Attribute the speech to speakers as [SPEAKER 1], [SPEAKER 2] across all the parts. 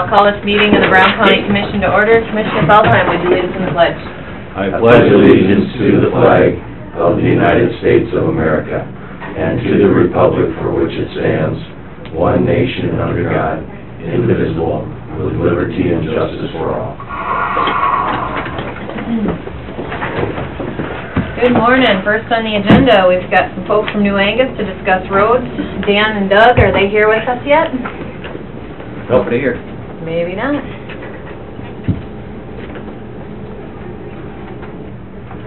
[SPEAKER 1] I'll call this meeting of the Brown County Commission to order. Commissioner Feldheim, would you lead us in the pledge?
[SPEAKER 2] I pledge allegiance to the flag of the United States of America and to the republic for which it stands, one nation under God, indivisible, with liberty and justice for all.
[SPEAKER 1] Good morning. First on the agenda, we've got some folks from New Angus to discuss roads. Dan and Doug, are they here with us yet?
[SPEAKER 3] Nobody here.
[SPEAKER 1] Maybe not.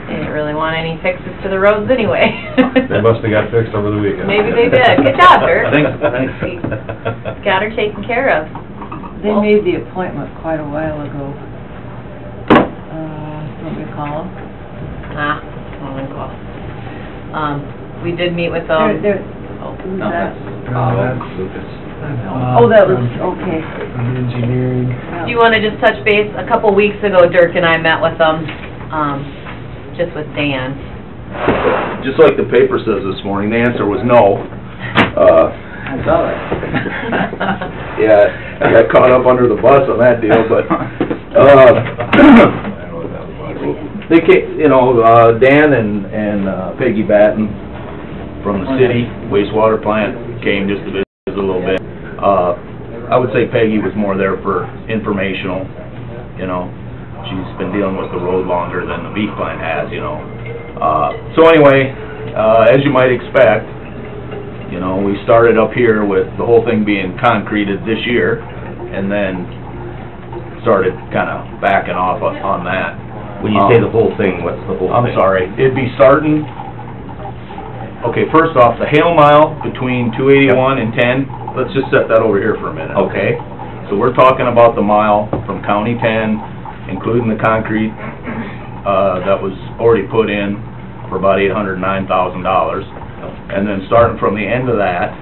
[SPEAKER 1] They didn't really want any fixes to the roads anyway.
[SPEAKER 4] They must have got fixed over the weekend.
[SPEAKER 1] Maybe they did. Good job, Dirk.
[SPEAKER 3] Thanks.
[SPEAKER 1] Got her taken care of.
[SPEAKER 5] They made the appointment quite a while ago. What do we call them?
[SPEAKER 1] What do we call them? We did meet with them.
[SPEAKER 3] No, that's Lucas.
[SPEAKER 5] That was, okay.
[SPEAKER 4] Engineering.
[SPEAKER 1] Do you want to just touch base? A couple weeks ago, Dirk and I met with them, just with Dan.
[SPEAKER 3] Just like the paper says this morning, the answer was no. I saw that. Yeah, I got caught up under the bus on that deal, but, they came, Dan and Peggy Batten from the city wastewater plant came just to visit a little bit. I would say Peggy was more there for informational, she's been dealing with the road longer than the beef plant has, So anyway, as you might expect, we started up here with the whole thing being concreted this year, and then started kind of backing off on that.
[SPEAKER 2] When you say the whole thing, what's the whole thing?
[SPEAKER 3] I'm sorry, it'd be starting, okay, first off, the Hale Mile between 281 and 10, let's just set that over here for a minute, okay? So we're talking about the mile from County 10, including the concrete that was already put in for about $809,000. And then starting from the end of that,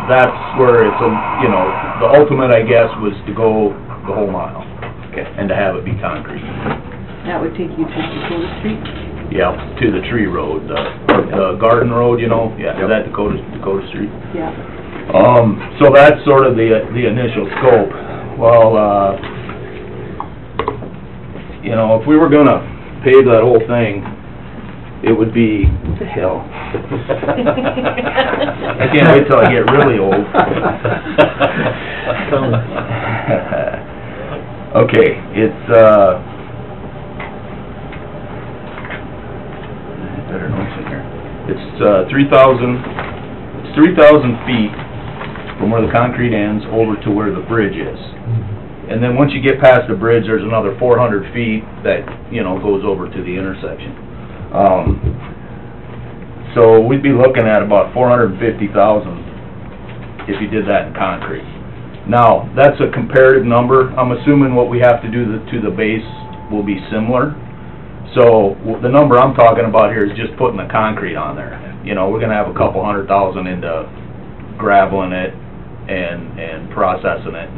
[SPEAKER 3] that's where it's, the ultimate, I guess, was to go the whole mile.
[SPEAKER 2] Okay.
[SPEAKER 3] And to have it be concrete.
[SPEAKER 5] That would take you to Dakota Street?
[SPEAKER 3] Yeah, to the tree road, the garden road, yeah, is that Dakota Street?
[SPEAKER 5] Yeah.
[SPEAKER 3] So that's sort of the initial scope. Well, if we were gonna pave that whole thing, it would be, what the hell? I can't wait till I get really old. Okay, it's, better notes in here. It's 3,000 feet from where the concrete ends over to where the bridge is. And then once you get past the bridge, there's another 400 feet that, goes over to the intersection. So we'd be looking at about $450,000 if you did that in concrete. Now, that's a comparative number. I'm assuming what we have to do to the base will be similar. So the number I'm talking about here is just putting the concrete on there. We're going to have a couple $100,000 into graveling it and processing it.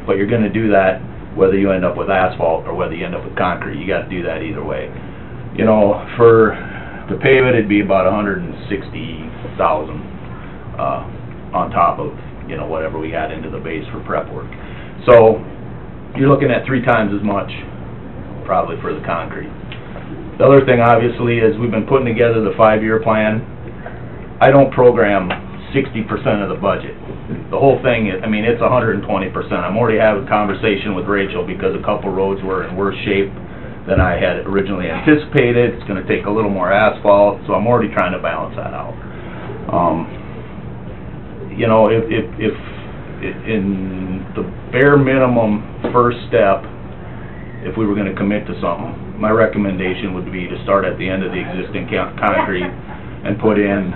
[SPEAKER 3] But you're going to do that whether you end up with asphalt or whether you end up with concrete. You got to do that either way. To pave it, it'd be about $160,000 on top of whatever we had into the base for prep work. So you're looking at 3 times as much probably for the concrete. The other thing obviously is we've been putting together the 5-year plan. I don't program 60% of the budget. The whole thing is, it's 120%. I'm already having a conversation with Rachel because a couple roads were in worse shape than I had originally anticipated. It's going to take a little more asphalt, so I'm already trying to balance that out. If in the bare minimum first step, if we were going to commit to something, my recommendation would be to start at the end of the existing concrete and put in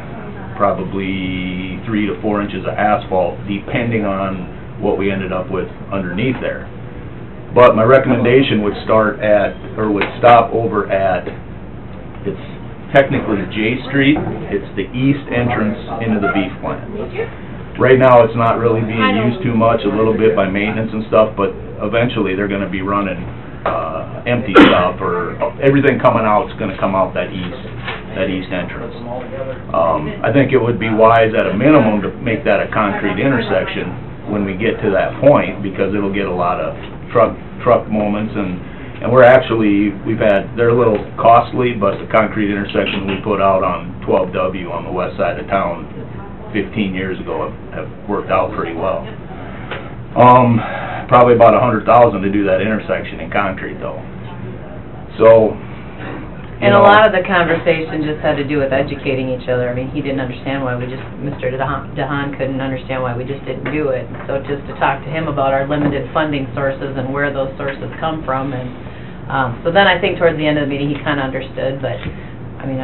[SPEAKER 3] probably 3 to 4 inches of asphalt, depending on what we ended up with underneath there. But my recommendation would stop over at, it's technically J Street, it's the east entrance into the beef plant. Right now, it's not really being used too much, a little bit by maintenance and stuff, but eventually they're going to be running empty stuff, or everything coming out is going to come out that east entrance. I think it would be wise at a minimum to make that a concrete intersection when we get to that point, because it'll get a lot of truck moments, and they're a little costly, but the concrete intersection we put out on 12W on the west side of town 15 years ago have worked out pretty well. Probably about $100,000 to do that intersection in concrete though. So,
[SPEAKER 1] And a lot of the conversation just had to do with educating each other. I mean, he didn't understand why Mr. DeHaan couldn't understand why we just didn't do it. So just to talk to him about our limited funding sources and where those sources come from, and so then I think towards the end of the meeting, he kind of understood, but, I mean,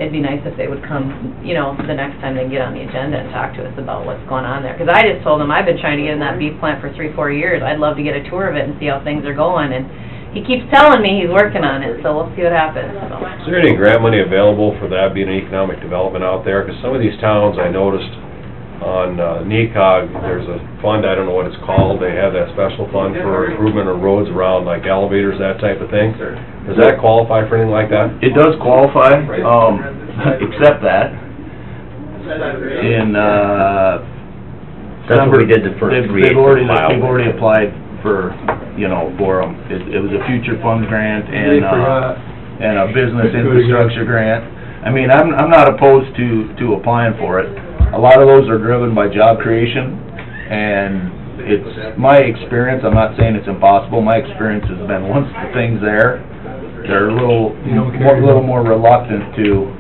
[SPEAKER 1] it'd be nice if they would come, you know, the next time they get on the agenda and talk to us about what's going on there. Because I just told him, I've been trying to get in that beef plant for 3-4 years. I'd love to get a tour of it and see how things are going, and he keeps telling me he's working on it, so we'll see what happens. So.
[SPEAKER 4] Is there any grant money available for that being an economic development out there? Because some of these towns, I noticed on NECOG, there's a fund, I don't know what it's called, they have that special fund for improvement of roads around, like elevators, that type of thing. Does that qualify for anything like that?
[SPEAKER 3] It does qualify, except that in
[SPEAKER 2] That's what we did the first 3/8 mile.
[SPEAKER 3] They've already applied for, you know, for them. It was a future fund grant and a business infrastructure grant. I mean, I'm not opposed to applying for it. A lot of those are driven by job creation, and it's my experience, I'm not saying it's impossible, my experience has been once the thing's there, they're a little more reluctant to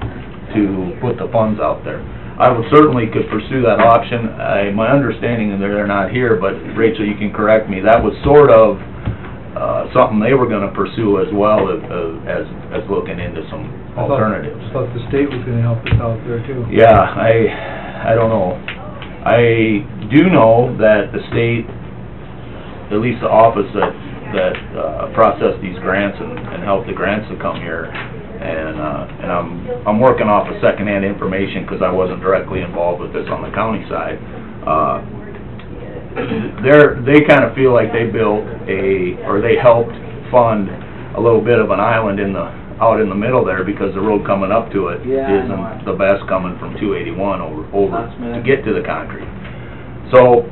[SPEAKER 3] put the funds out there. I would certainly could pursue that option. My understanding, and they're not here, but Rachel, you can correct me, that was sort of something they were gonna pursue as well as looking into some alternatives.
[SPEAKER 6] I thought the state was gonna help us out there too.
[SPEAKER 3] Yeah, I don't know. I do know that the state, at least the office that process these grants and help the grants to come here, and I'm working off of secondhand information because I wasn't directly involved with this on the county side. They kind of feel like they built or they helped fund a little bit of an island out in the middle there, because the road coming up to it isn't the best coming from 281 over to get to the concrete. So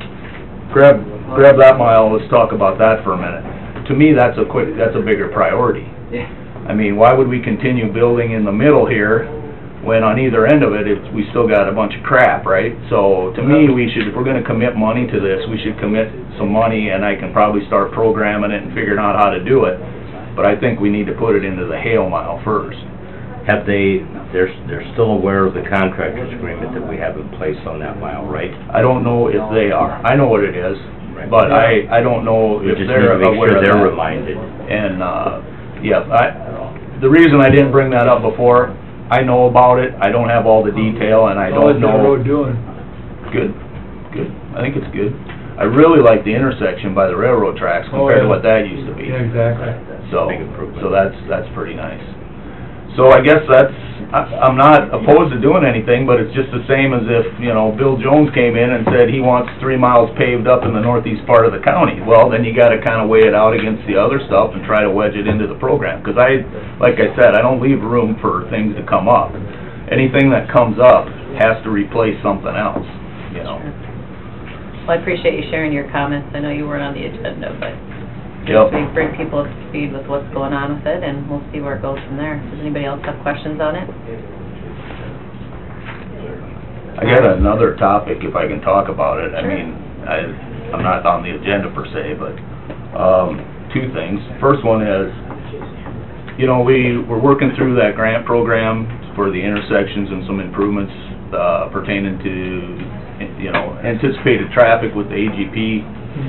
[SPEAKER 3] grab that mile. Let's talk about that for a minute. To me, that's a bigger priority. I mean, why would we continue building in the middle here when on either end of it, we still got a bunch of crap, right? So to me, if we're going to commit money to this, we should commit some money, and I can probably start programming it and figuring out how to do it. But I think we need to put it into the Hale mile first.
[SPEAKER 2] They're still aware of the contractor's agreement that we have in place on that mile, right?
[SPEAKER 3] I don't know if they are. I know what it is, but I don't know if they're aware of that.
[SPEAKER 2] We just need to make sure they're reminded.
[SPEAKER 3] And, the reason I didn't bring that up before, I know about it, I don't have all the detail, and I don't know.
[SPEAKER 6] How's the road doing?
[SPEAKER 3] Good. I think it's good. I really like the intersection by the railroad tracks compared to what that used to be.
[SPEAKER 6] Yeah, exactly.
[SPEAKER 3] So that's pretty nice. So I guess I'm not opposed to doing anything, but it's just the same as if, you know, Bill Jones came in and said he wants 3 miles paved up in the northeast part of the county. Well, then you gotta kinda weigh it out against the other stuff and try to wedge it into the program. Because like I said, I don't leave room for things to come up. Anything that comes up has to replace something else, you know.
[SPEAKER 1] Well, I appreciate you sharing your comments. I know you weren't on the agenda, but
[SPEAKER 3] Yep.
[SPEAKER 1] we bring people up to speed with what's going on with it, and we'll see where it goes from there. Does anybody else have questions on it?
[SPEAKER 3] I got another topic, if I can talk about it. I mean, I'm not on the agenda per se, but, 2 things. First one is, you know, we're working through that grant program for the intersections and some improvements, pertaining to, you know, anticipated traffic with the AGP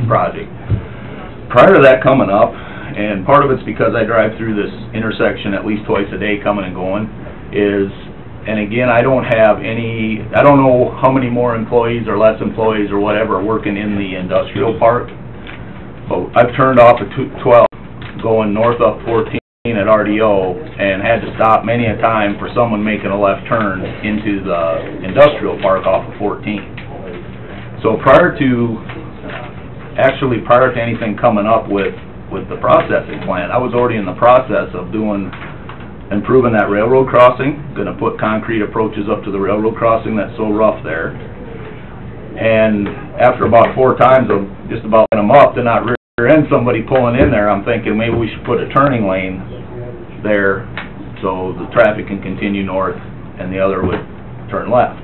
[SPEAKER 3] project. Prior to that coming up, and part of it's because I drive through this intersection at least twice a day coming and going, and again, I don't know how many more employees or less employees or whatever working in the industrial park, but I've turned off at 12 going north up 14 at RDO and had to stop many a time for someone making a left turn into the industrial park off of 14. So prior to anything coming up with the processing plant, I was already in the process of improving that railroad crossing, gonna put concrete approaches up to the railroad crossing that's so rough there. And after about 4 times of just about letting them up to not rear end somebody pulling in there, I'm thinking maybe we should put a turning lane there so the traffic can continue north and the other would turn left.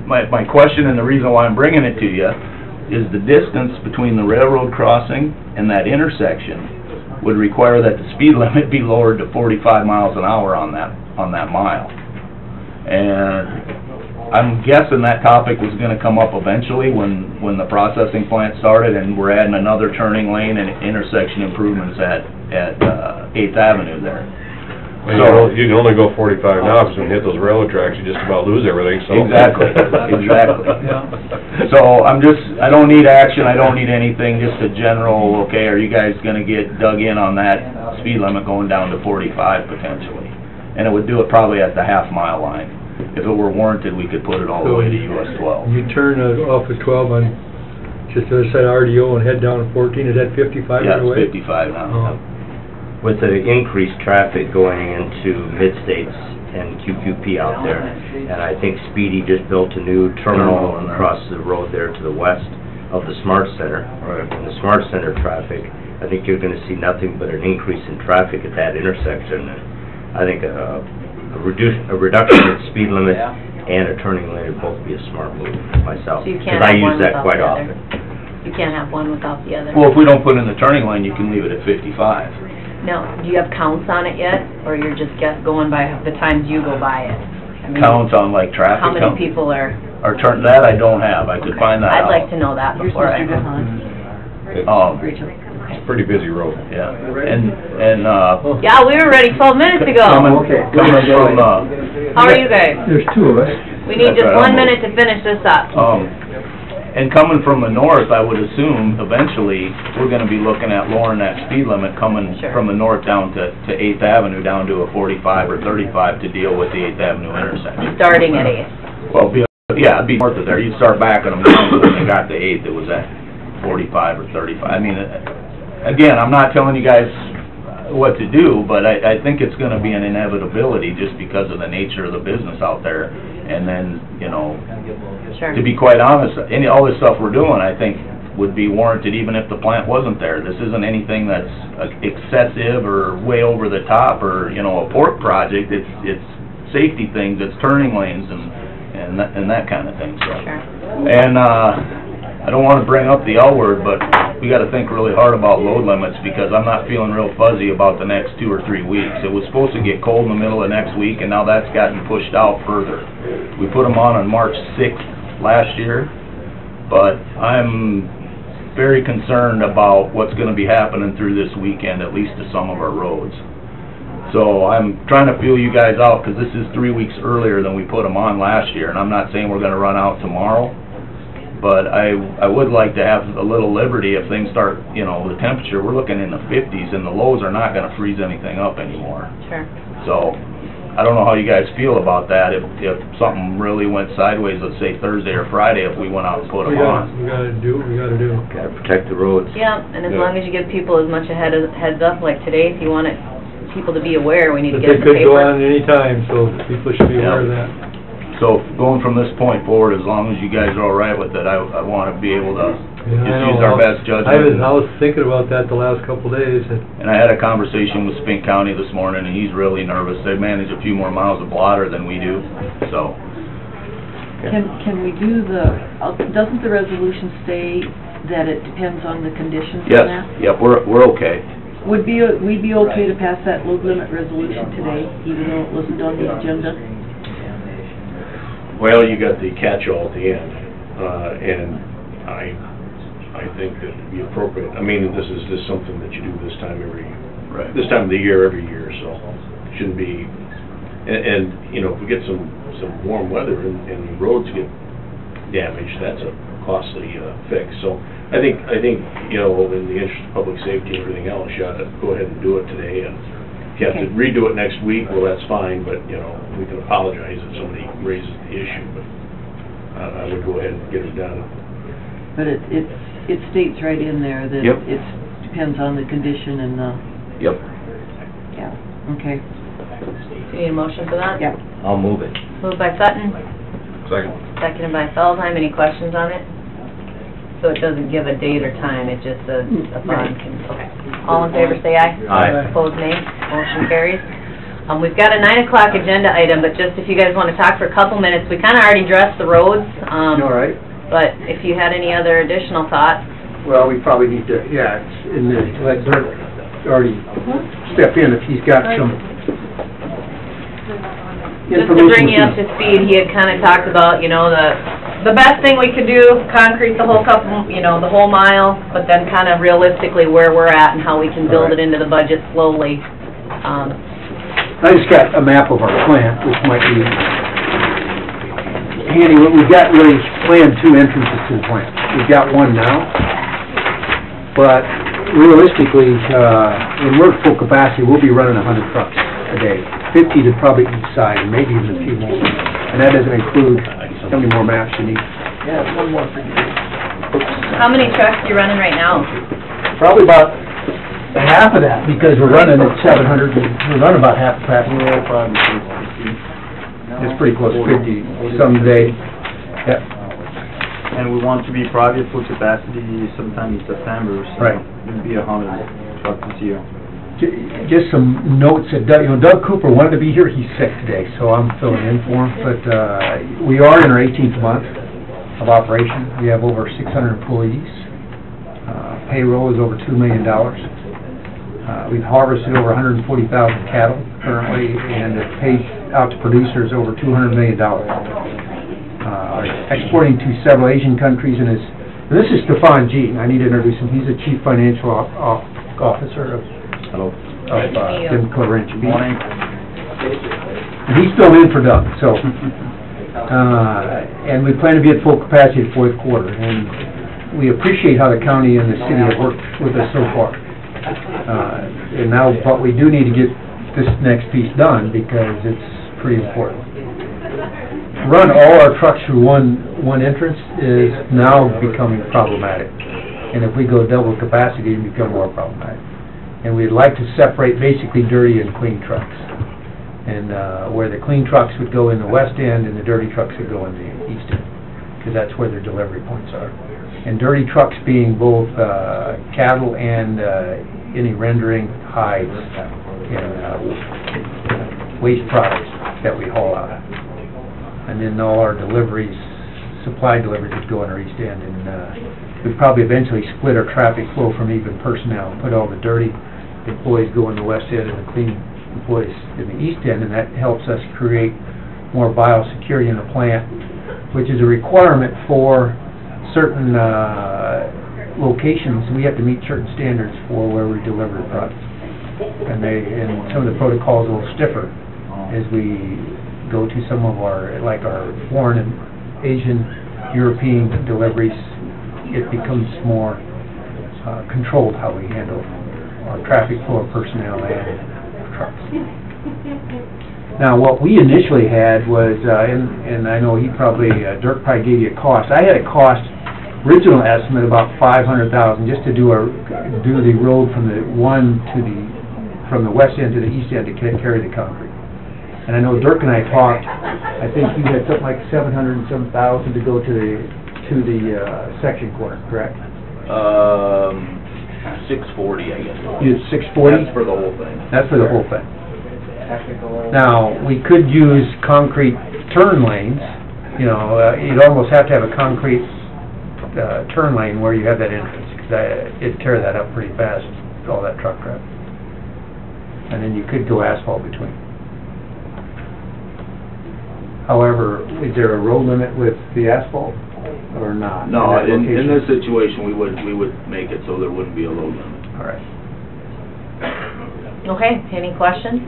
[SPEAKER 3] My question and the reason why I'm bringing it to you is the distance between the railroad crossing and that intersection would require that the speed limit be lowered to 45 miles an hour on that mile. And I'm guessing that topic was gonna come up eventually when the processing plant started and we're adding another turning lane and intersection improvements at 8th Avenue there.
[SPEAKER 4] Well, you can only go 45 now, because when you hit those railroad tracks, you just about lose everything, so.
[SPEAKER 3] Exactly, exactly. So I don't need action, I don't need anything, just a general, okay, are you guys gonna get dug in on that speed limit going down to 45 potentially? And it would do it probably at the half-mile line. If it were warranted, we could put it all the way to US 12.
[SPEAKER 6] You turn off at 12 on just the other side of RDO and head down to 14, is that 55 right
[SPEAKER 3] Yeah,
[SPEAKER 6] away?
[SPEAKER 3] it's 55 now.
[SPEAKER 7] With the increased traffic going into Mid-States and QQP out there, and I think Speedy just built a new terminal across the road there to the west of the Smart Center.
[SPEAKER 3] Right.
[SPEAKER 7] And the Smart Center traffic, I think you're gonna see nothing but an increase in traffic at that intersection. I think a reduction in speed limit and a turning lane would both be a smart move myself.
[SPEAKER 1] So you can't
[SPEAKER 7] Because I
[SPEAKER 1] have one
[SPEAKER 7] use that
[SPEAKER 1] without
[SPEAKER 7] quite
[SPEAKER 1] the other.
[SPEAKER 7] often.
[SPEAKER 1] You can't have one without the other.
[SPEAKER 3] Well, if we don't put in the turning lane, you can leave it at 55.
[SPEAKER 1] Now, do you have counts on it yet, or you're just going by the times you go by it? I mean,
[SPEAKER 3] Counts on like traffic
[SPEAKER 1] how many
[SPEAKER 3] count?
[SPEAKER 1] people are,
[SPEAKER 3] Or turn, that I don't have, I could find that
[SPEAKER 1] I'd
[SPEAKER 3] out.
[SPEAKER 1] like to know that
[SPEAKER 5] Here's
[SPEAKER 1] before I...
[SPEAKER 5] Mr. DeHaan. Rachel.
[SPEAKER 4] It's a pretty busy road.
[SPEAKER 3] Yeah, and,
[SPEAKER 1] Yeah, we were ready 12 minutes ago.
[SPEAKER 3] coming from,
[SPEAKER 1] How are you guys?
[SPEAKER 6] There's 2 of us.
[SPEAKER 1] We need
[SPEAKER 3] That's
[SPEAKER 1] just
[SPEAKER 3] right,
[SPEAKER 1] 1
[SPEAKER 3] almost.
[SPEAKER 1] minute to finish this up.
[SPEAKER 3] and coming from the north, I would assume eventually, we're gonna be looking at lowering that speed limit coming
[SPEAKER 1] Sure.
[SPEAKER 3] from the north down to 8th Avenue, down to a 45 or 35 to deal with the 8th Avenue intersection.
[SPEAKER 1] Starting at 8.
[SPEAKER 3] Well, yeah, it'd be north of there, you'd start backing them down, so when they got to 8th, it was at 45 or 35. I mean, again, I'm not telling you guys what to do, but I think it's gonna be an inevitability just because of the nature of the business out there. And then, you know,
[SPEAKER 1] Sure.
[SPEAKER 3] to be quite honest, all this stuff we're doing, I think, would be warranted even if the plant wasn't there. This isn't anything that's excessive or way over the top or, you know, a pork project. It's safety things, it's turning lanes and that kind of thing, so.
[SPEAKER 1] Sure.
[SPEAKER 3] And, I don't wanna bring up the L word, but we gotta think really hard about load limits, because I'm not feeling real fuzzy about the next 2 or 3 weeks. It was supposed to get cold in the middle of next week, and now that's gotten pushed out further. We put them on March 6th last year, but I'm very concerned about what's gonna be happening through this weekend, at least to some of our roads. So I'm trying to feel you guys out, because this is 3 weeks earlier than we put them on last year, and I'm not saying we're gonna run out tomorrow, but I would like to have a little liberty if things start, you know, the temperature, we're looking in the 50s, and the lows are not gonna freeze anything up anymore.
[SPEAKER 1] Sure.
[SPEAKER 3] So, I don't know how you guys feel about that, if something really went sideways, let's say Thursday or Friday, if we went out and put them on.
[SPEAKER 6] We gotta do what we gotta do.
[SPEAKER 7] Gotta protect the roads.
[SPEAKER 1] Yeah, and as
[SPEAKER 4] Yeah.
[SPEAKER 1] long as you give people as much heads up, like today, if you want people to be aware, we need to
[SPEAKER 6] But
[SPEAKER 1] get
[SPEAKER 6] they
[SPEAKER 1] it in the
[SPEAKER 6] could go
[SPEAKER 1] paper.
[SPEAKER 6] on any time, so people should be aware of that.
[SPEAKER 3] So, going from this point forward, as long as you guys are all right with it, I wanna be able to
[SPEAKER 6] Yeah, I
[SPEAKER 3] just
[SPEAKER 6] know.
[SPEAKER 3] use our best judgment.
[SPEAKER 6] I was thinking about that the last couple of days, and
[SPEAKER 3] And I had a conversation with Spink County this morning, and he's really nervous. They manage a few more miles of blotter than we do, so.
[SPEAKER 5] Can we do doesn't the resolution say that it depends on the conditions on
[SPEAKER 3] Yes,
[SPEAKER 5] that?
[SPEAKER 3] yep, we're okay.
[SPEAKER 5] We'd be okay to pass that load limit resolution today, even though it wasn't on the agenda?
[SPEAKER 8] Well, you got the catch-all at the end, and I think that it'd be appropriate. I mean, this is just something that you do this time of the year, every year, so it shouldn't be, and, you know, if we get some warm weather and the roads get damaged, that's a costly fix. So I think, you know, in the interest of public safety and everything else, you ought to go ahead and do it today, and if you have to redo it next week, well, that's fine, but, you know, we can apologize if somebody raises the issue, but I would go ahead and get it done.
[SPEAKER 5] But it states right in there that
[SPEAKER 3] Yep.
[SPEAKER 5] it depends on the condition and the,
[SPEAKER 3] Yep.
[SPEAKER 5] yeah, okay,
[SPEAKER 1] Do you need a motion for that?
[SPEAKER 5] yeah.
[SPEAKER 7] I'll move it.
[SPEAKER 1] Moved by Sutton,
[SPEAKER 4] Second.
[SPEAKER 1] seconded by Feldheim. Any questions on it? So it doesn't give a date or time, it just says a bond can, okay. All in favor, say aye.
[SPEAKER 3] Aye.
[SPEAKER 1] Opposed, nay. Motion carries. We've got a 9 o'clock agenda item, but just if you guys want to talk for a couple minutes, we kind of already addressed the roads.
[SPEAKER 9] All right.
[SPEAKER 1] But if you had any other additional thoughts.
[SPEAKER 9] Well, we probably need to, yeah, it's in the, let Dirk already step in if he's got some
[SPEAKER 1] Just to bring you up to speed, he had kind of talked about, you know, the best thing we could do, concrete the whole couple, you know, the whole mile, but then kind of realistically where we're at and how we can build it into the budget slowly.
[SPEAKER 9] I just got a map of our plant, which might be handy. We've got really planned 2 entrances to the plant. We've got one now, but realistically, when we're at full capacity, we'll be running 100 trucks a day, 50 to probably each side, and maybe even a few more. And that doesn't include how many more maps you need. Yeah, one more for you.
[SPEAKER 1] How many trucks are you running right now?
[SPEAKER 9] Probably about half of that, because we're running at 700, we're running about half capacity. It's pretty close to 50 some day. Yep.
[SPEAKER 10] And we want to be private full capacity sometime in September, so
[SPEAKER 9] Right.
[SPEAKER 10] it'll be 100 trucks this year.
[SPEAKER 9] Just some notes that Doug Cooper wanted to be here. He's sick today, so I'm filling in for him. But we are in our 18th month of operation. We have over 600 employees. Payroll is over $2 million. We've harvested over 140,000 cattle currently, and it pays out to producers over $200 million. Exporting to several Asian countries, and this is Stefan Jean. I need to introduce him. He's the Chief Financial Officer of Simcoe Ranch Beef. And he's still in for Doug, so. And we plan to be at full capacity the 4th quarter, and we appreciate how the county and the city have worked with us so far. And now, but we do need to get this next piece done because it's pretty important. Run all our trucks through one entrance is now becoming problematic. And if we go double capacity, it become more problematic. And we'd like to separate basically dirty and clean trucks. And where the clean trucks would go in the west end and the dirty trucks would go in the east end, because that's where their delivery points are. And dirty trucks being both cattle and any rendering hides and waste products that we haul out. And then all our deliveries, supply deliveries would go in our east end, and we'd probably eventually split our traffic flow from even personnel, put all the dirty employees go in the west end and the clean employees in the east end, and that helps us create more biosecurity in the plant, which is a requirement for certain locations. We have to meet certain standards for where we deliver the product. And some of the protocols are a little stiffer as we go to some of our, like our foreign and Asian, European deliveries. It becomes more controlled how we handle our traffic flow of personnel and trucks. Now, what we initially had was, and I know Dirk probably gave you a cost. I had a cost, original estimate about $500,000 just to do the road from the west end to the east end to carry the concrete. And I know Dirk and I talked. I think you had something like $700,000 and some thousand to go to the section corner, correct?
[SPEAKER 3] 640, I guess.
[SPEAKER 9] You had 640?
[SPEAKER 3] That's for the whole thing.
[SPEAKER 9] That's for the whole thing. Now, we could use concrete turn lanes. You know, you'd almost have to have a concrete turn lane where you have that entrance, because it'd tear that up pretty fast, all that truck traffic. And then you could go asphalt between. However, is there a road limit with the asphalt, or not?
[SPEAKER 3] No, in this situation, we would make it so there wouldn't be a load limit.
[SPEAKER 9] All right.
[SPEAKER 1] Okay, any questions?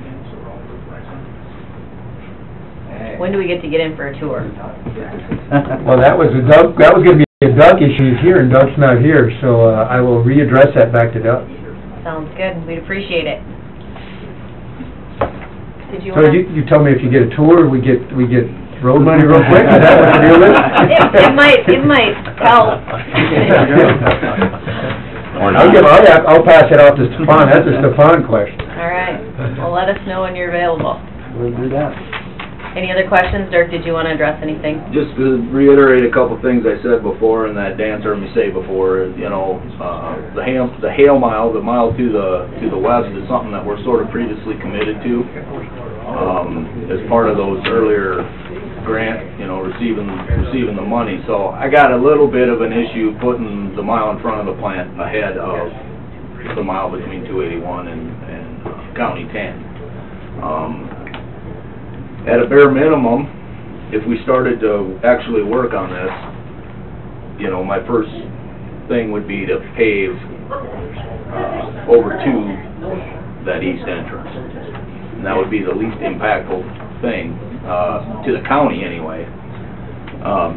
[SPEAKER 1] When do we get to get in for a tour?
[SPEAKER 9] Well, that was going to be a Doug issue here, and Doug's not here, so I will readdress that back to Doug.
[SPEAKER 1] Sounds good, we'd appreciate it. Did you
[SPEAKER 9] So
[SPEAKER 1] want?
[SPEAKER 9] you tell me if you get a tour, we get road money real quick, is that what the deal is?
[SPEAKER 1] It might help.
[SPEAKER 9] I'll pass it off to Stefan, that's a Stefan question.
[SPEAKER 1] All right, well, let us know when you're available.
[SPEAKER 9] We'll do that.
[SPEAKER 1] Any other questions? Dirk, did you want to address anything?
[SPEAKER 3] Just to reiterate a couple things I said before, and that Dan's heard me say before, you know, the Hale Mile, the mile to the west is something that we're sort of previously committed to, as part of those earlier grant, you know, receiving the money. So I got a little bit of an issue putting the mile in front of the plant ahead of the mile between 281 and County 10. At a bare minimum, if we started to actually work on this, you know, my first thing would be to pave over to that east entrance. And that would be the least impactful thing, to the county anyway.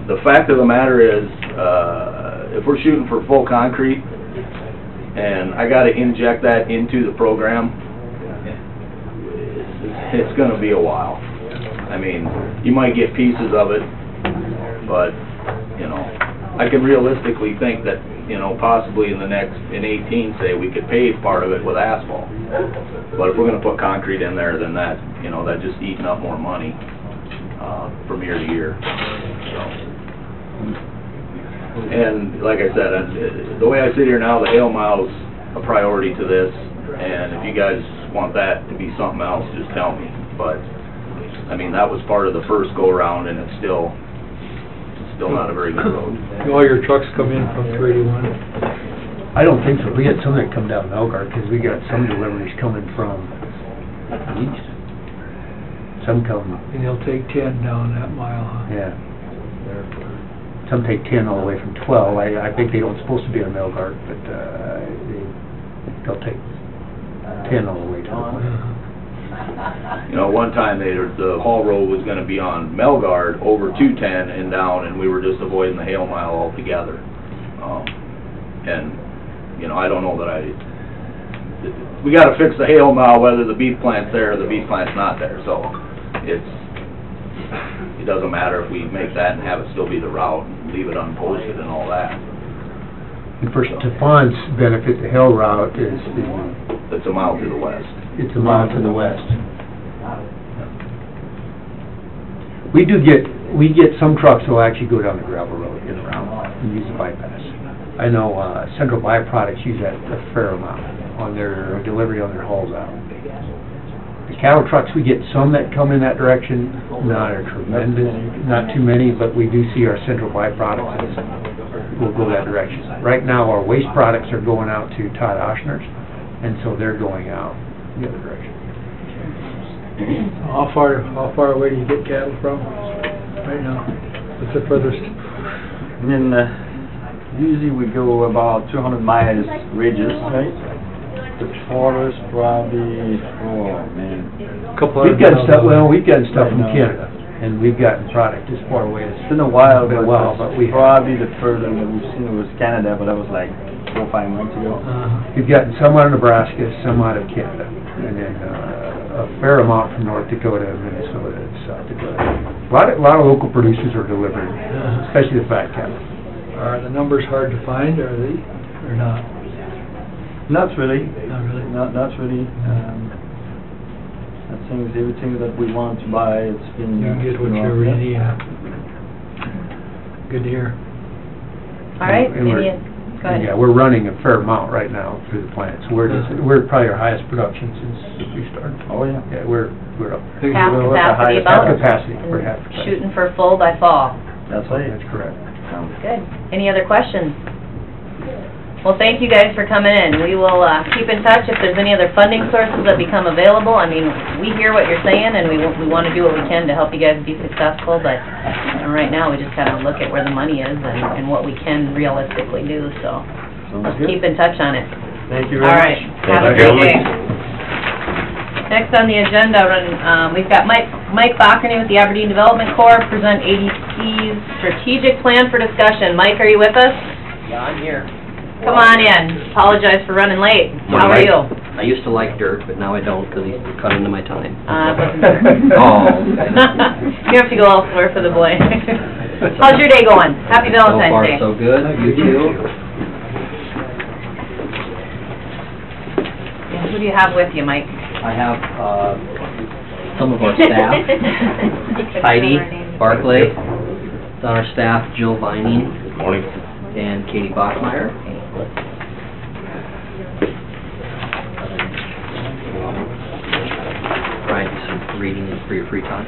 [SPEAKER 3] The fact of the matter is, if we're shooting for full concrete, and I gotta inject that into the program, it's gonna be a while. I mean, you might get pieces of it, but, you know, I can realistically think that, you know, possibly in 18, say, we could pave part of it with asphalt. But if we're gonna put concrete in there, then that, you know, that just eating up more money, from year to year, so. And, like I said, the way I sit here now, the Hale Mile's a priority to this, and if you guys want that to be something else, just tell me, but I mean, that was part of the first go-around, and it's still not a very good road.
[SPEAKER 6] All your trucks come in from 281?
[SPEAKER 9] I don't think so. We had some that come down Elgart, because we got some deliveries coming from east. Some come...
[SPEAKER 6] And they'll take 10 down that mile, huh?
[SPEAKER 9] Yeah. Some take 10 all the way from 12. I think they don't supposed to be on Elgart, but they'll take 10 all the way to the point.
[SPEAKER 3] You know, one time the haul road was gonna be on Melgard over 210 and down, and we were just avoiding the Hale Mile altogether. And, you know, I don't know that we gotta fix the Hale Mile whether the beef plant's there or the beef plant's not there, so it doesn't matter if we make that and have it still be the route and leave it unposted and all that.
[SPEAKER 9] And for Stefan's benefit, the Hale route is
[SPEAKER 3] It's a mile to the west.
[SPEAKER 9] It's a mile to the west. We get some trucks that will actually go down the gravel road, get around, and use the bypass. I know, Central Byproducts use that a fair amount on their delivery on their hauls out. The cattle trucks, we get some that come in that direction, not a tremendous, not too many, but we do see our Central Byproducts will go that direction. Right now, our waste products are going out to Todd Oshner's, and so they're going out the other direction.
[SPEAKER 6] How far away do you get cattle from right now? What's the furthest?
[SPEAKER 10] I mean, usually we go about 200 miles radius, right? The farthest probably, oh man.
[SPEAKER 9] We've gotten stuff from Canada, and we've gotten product as far away as...
[SPEAKER 10] It's been a while,
[SPEAKER 9] but
[SPEAKER 10] probably the furthest that we've seen was Canada, but that was like 4 or 5 months ago.
[SPEAKER 9] We've gotten some out of Nebraska, some out of Canada, and then a fair amount from North Dakota, Minnesota, and South Dakota. A lot of local producers are delivering, especially the fat cattle.
[SPEAKER 6] Are the numbers hard to find, are they, or not?
[SPEAKER 10] Not really.
[SPEAKER 6] Not really?
[SPEAKER 10] Not really. I think everything that we want to buy, it's been...
[SPEAKER 6] You get what you really need. Good to hear.
[SPEAKER 1] All right,
[SPEAKER 9] Go ahead. Yeah, we're running a fair amount right now through the plant, so we're probably our highest production since we started.
[SPEAKER 10] Oh, yeah.
[SPEAKER 9] Yeah, we're up there.
[SPEAKER 1] Half capacity about.
[SPEAKER 9] Half capacity, we're half capacity.
[SPEAKER 1] Shooting for full by fall.
[SPEAKER 10] That's right.
[SPEAKER 9] That's correct.
[SPEAKER 1] Sounds good. Any other questions? Well, thank you guys for coming in. We will keep in touch if there's any other funding sources that become available. I mean, we hear what you're saying, and we want to do what we can to help you guys be successful, but right now we just got to look at where the money is and what we can realistically do, so let's keep in touch on it.
[SPEAKER 10] Thank you very much.
[SPEAKER 1] All right. Have a great day. Next on the agenda, we've got Mike Bacherney with the Aberdeen Development Corps present ADC's strategic plan for discussion. Mike, are you with us?
[SPEAKER 11] Yeah, I'm here.
[SPEAKER 1] Come on in. Apologize for running late. How are you?
[SPEAKER 11] I used to like Dirk, but now I don't because he's cut into my time.
[SPEAKER 1] Oh. You have to go elsewhere for the boy. How's your day going? Happy Valentine's Day.
[SPEAKER 11] So far, so good. You too.
[SPEAKER 1] Yeah, who do you have with you, Mike?
[SPEAKER 11] I have some of our staff. Heidi Barclay, on our staff, Jill Vining,
[SPEAKER 7] Good morning.
[SPEAKER 11] and Katie Bachmeyer. Brian, some reading for your free time.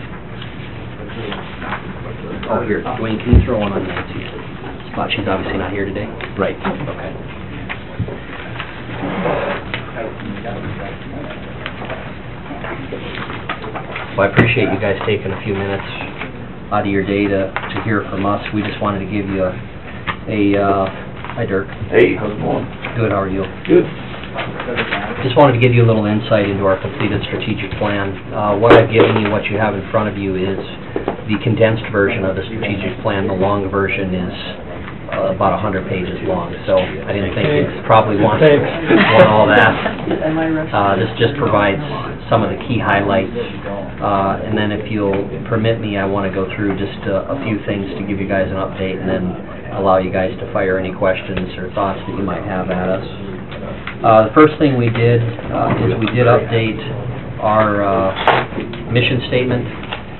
[SPEAKER 11] Oh, here, Dwayne, can you throw one on Nancy's spot? She's obviously not here today.
[SPEAKER 7] Right.
[SPEAKER 11] Okay. Well, I appreciate you guys taking a few minutes out of your day to hear from us. We just wanted to give you hi Dirk.
[SPEAKER 2] Hey, how's it going?
[SPEAKER 11] Good, how are you?
[SPEAKER 2] Good.
[SPEAKER 11] Just wanted to give you a little insight into our completed strategic plan. What I've given you, what you have in front of you is the condensed version of the strategic plan. The long version is about 100 pages long, so I didn't think it's probably want all that. This just provides some of the key highlights, and then if you'll permit me, I want to go through just a few things to give you guys an update, and then allow you guys to fire any questions or thoughts that you might have at us. The first thing we did is we did update our mission statement.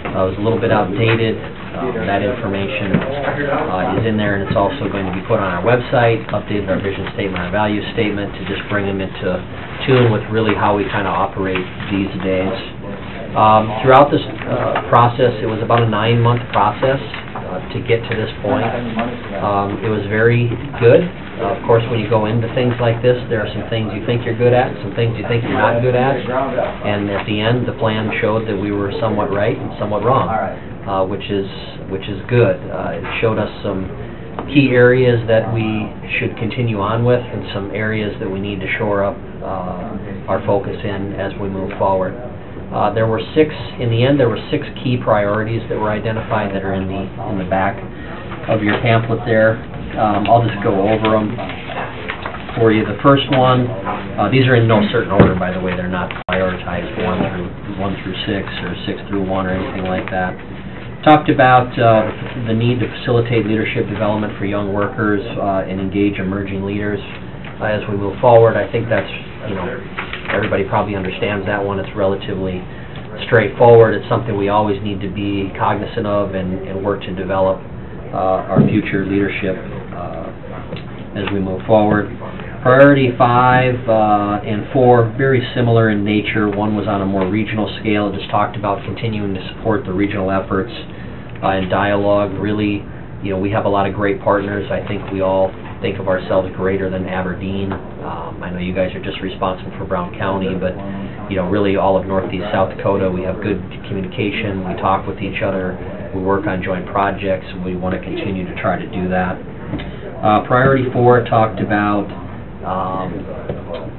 [SPEAKER 11] It was a little bit outdated. That information is in there, and it's also going to be put on our website. Updated our vision statement, our value statement, to just bring them into tune with really how we kind of operate these days. Throughout this process, it was about a 9-month process to get to this point. It was very good. Of course, when you go into things like this, there are some things you think you're good at, some things you think you're not good at, and at the end, the plan showed that we were somewhat right and somewhat wrong, which is good. It showed us some key areas that we should continue on with, and some areas that we need to shore up our focus in as we move forward. There were in the end, there were 6 key priorities that were identified that are in the back of your pamphlet there. I'll just go over them for you. The first one, these are in no certain order, by the way. They're not prioritized 1 through 6 or 6 through 1 or anything like that. Talked about the need to facilitate leadership development for young workers and engage emerging leaders as we move forward. I think that's, everybody probably understands that one. It's relatively straightforward. It's something we always need to be cognizant of and work to develop our future leadership as we move forward. Priority 5 and 4, very similar in nature. One was on a more regional scale. It just talked about continuing to support the regional efforts and dialogue. Really, we have a lot of great partners. I think we all think of ourselves greater than Aberdeen. I know you guys are just responsible for Brown County, but really all of Northeast South Dakota, we have good communication. We talk with each other. We work on joint projects, and we want to continue to try to do that. Priority 4 talked about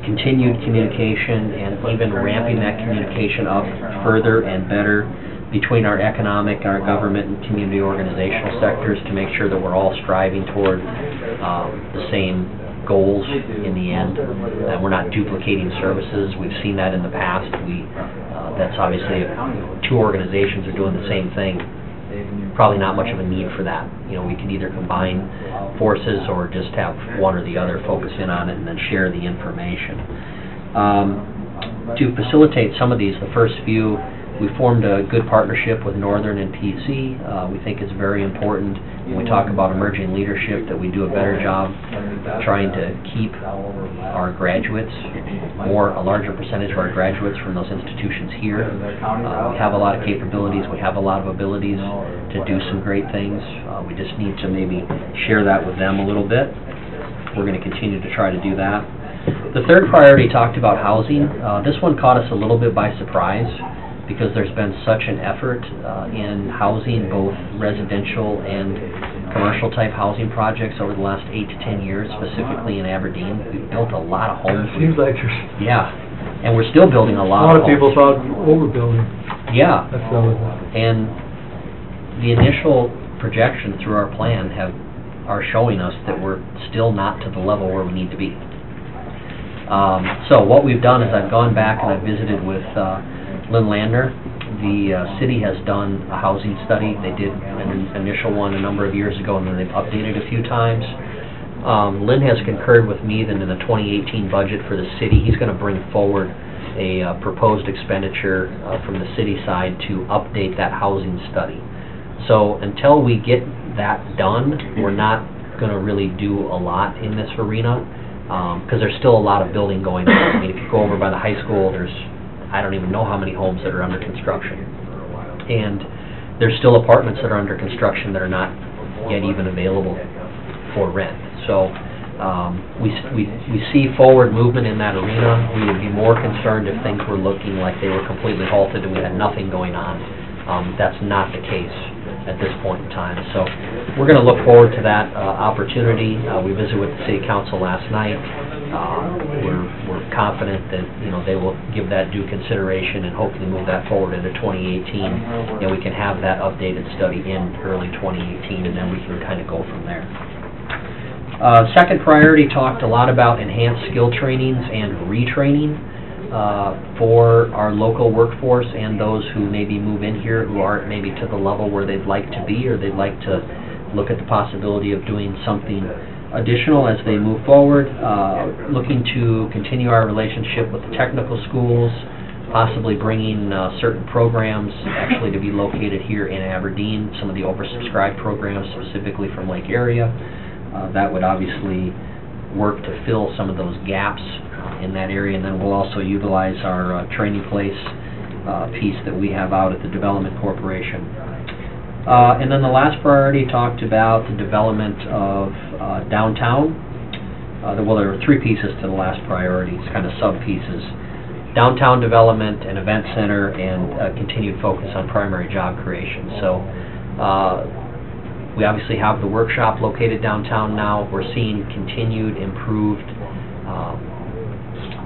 [SPEAKER 11] continued communication and even ramping that communication up further and better between our economic, our government, and community organizational sectors to make sure that we're all striving toward the same goals in the end, that we're not duplicating services. We've seen that in the past. That's obviously, if 2 organizations are doing the same thing, probably not much of a need for that. We could either combine forces or just have one or the other focus in on it and then share the information. To facilitate some of these, the first few, we formed a good partnership with Northern and PC. We think it's very important when we talk about emerging leadership that we do a better job trying to keep our graduates, a larger percentage of our graduates from those institutions here. We have a lot of capabilities, we have a lot of abilities to do some great things. We just need to maybe share that with them a little bit. We're going to continue to try to do that. The third priority talked about housing. This one caught us a little bit by surprise, because there's been such an effort in housing, both residential and commercial type housing projects over the last 8 to 10 years, specifically in Aberdeen. We've built a lot of homes.
[SPEAKER 6] It seems like there's
[SPEAKER 11] Yeah, and we're still building a lot of homes.
[SPEAKER 6] a lot of people thought overbuilding.
[SPEAKER 11] Yeah,
[SPEAKER 6] That's all.
[SPEAKER 11] and the initial projections through our plan are showing us that we're still not to the level where we need to be. So what we've done is I've gone back and I've visited with Lynn Landner. The city has done a housing study. They did an initial one a number of years ago, and then they've updated a few times. Lynn has concurred with me that in the 2018 budget for the city, he's going to bring forward a proposed expenditure from the city side to update that housing study. So until we get that done, we're not going to really do a lot in this arena, because there's still a lot of building going on. I mean, if you go over by the high school, there's, I don't even know how many homes that are under construction. And there's still apartments that are under construction that are not yet even available for rent. So we see forward movement in that arena. We would be more concerned if things were looking like they were completely halted and we had nothing going on. That's not the case at this point in time. So we're going to look forward to that opportunity. We visited with the City Council last night. We're confident that, you know, they will give that due consideration and hopefully move that forward into 2018, and we can have that updated study in early 2018, and then we can kind of go from there. Second priority talked a lot about enhanced skill trainings and retraining for our local workforce and those who maybe move in here who aren't maybe to the level where they'd like to be, or they'd like to look at the possibility of doing something additional as they move forward. Looking to continue our relationship with the technical schools, possibly bringing certain programs actually to be located here in Aberdeen, some of the oversubscribed programs specifically from Lake Area. That would obviously work to fill some of those gaps in that area, and then we'll also utilize our training place piece that we have out at the Development Corporation. And then the last priority talked about the development of downtown. Well, there were three pieces to the last priority, it's kind of sub-pieces. Downtown development, an event center, and a continued focus on primary job creation. So we obviously have the workshop located downtown now. We're seeing continued improved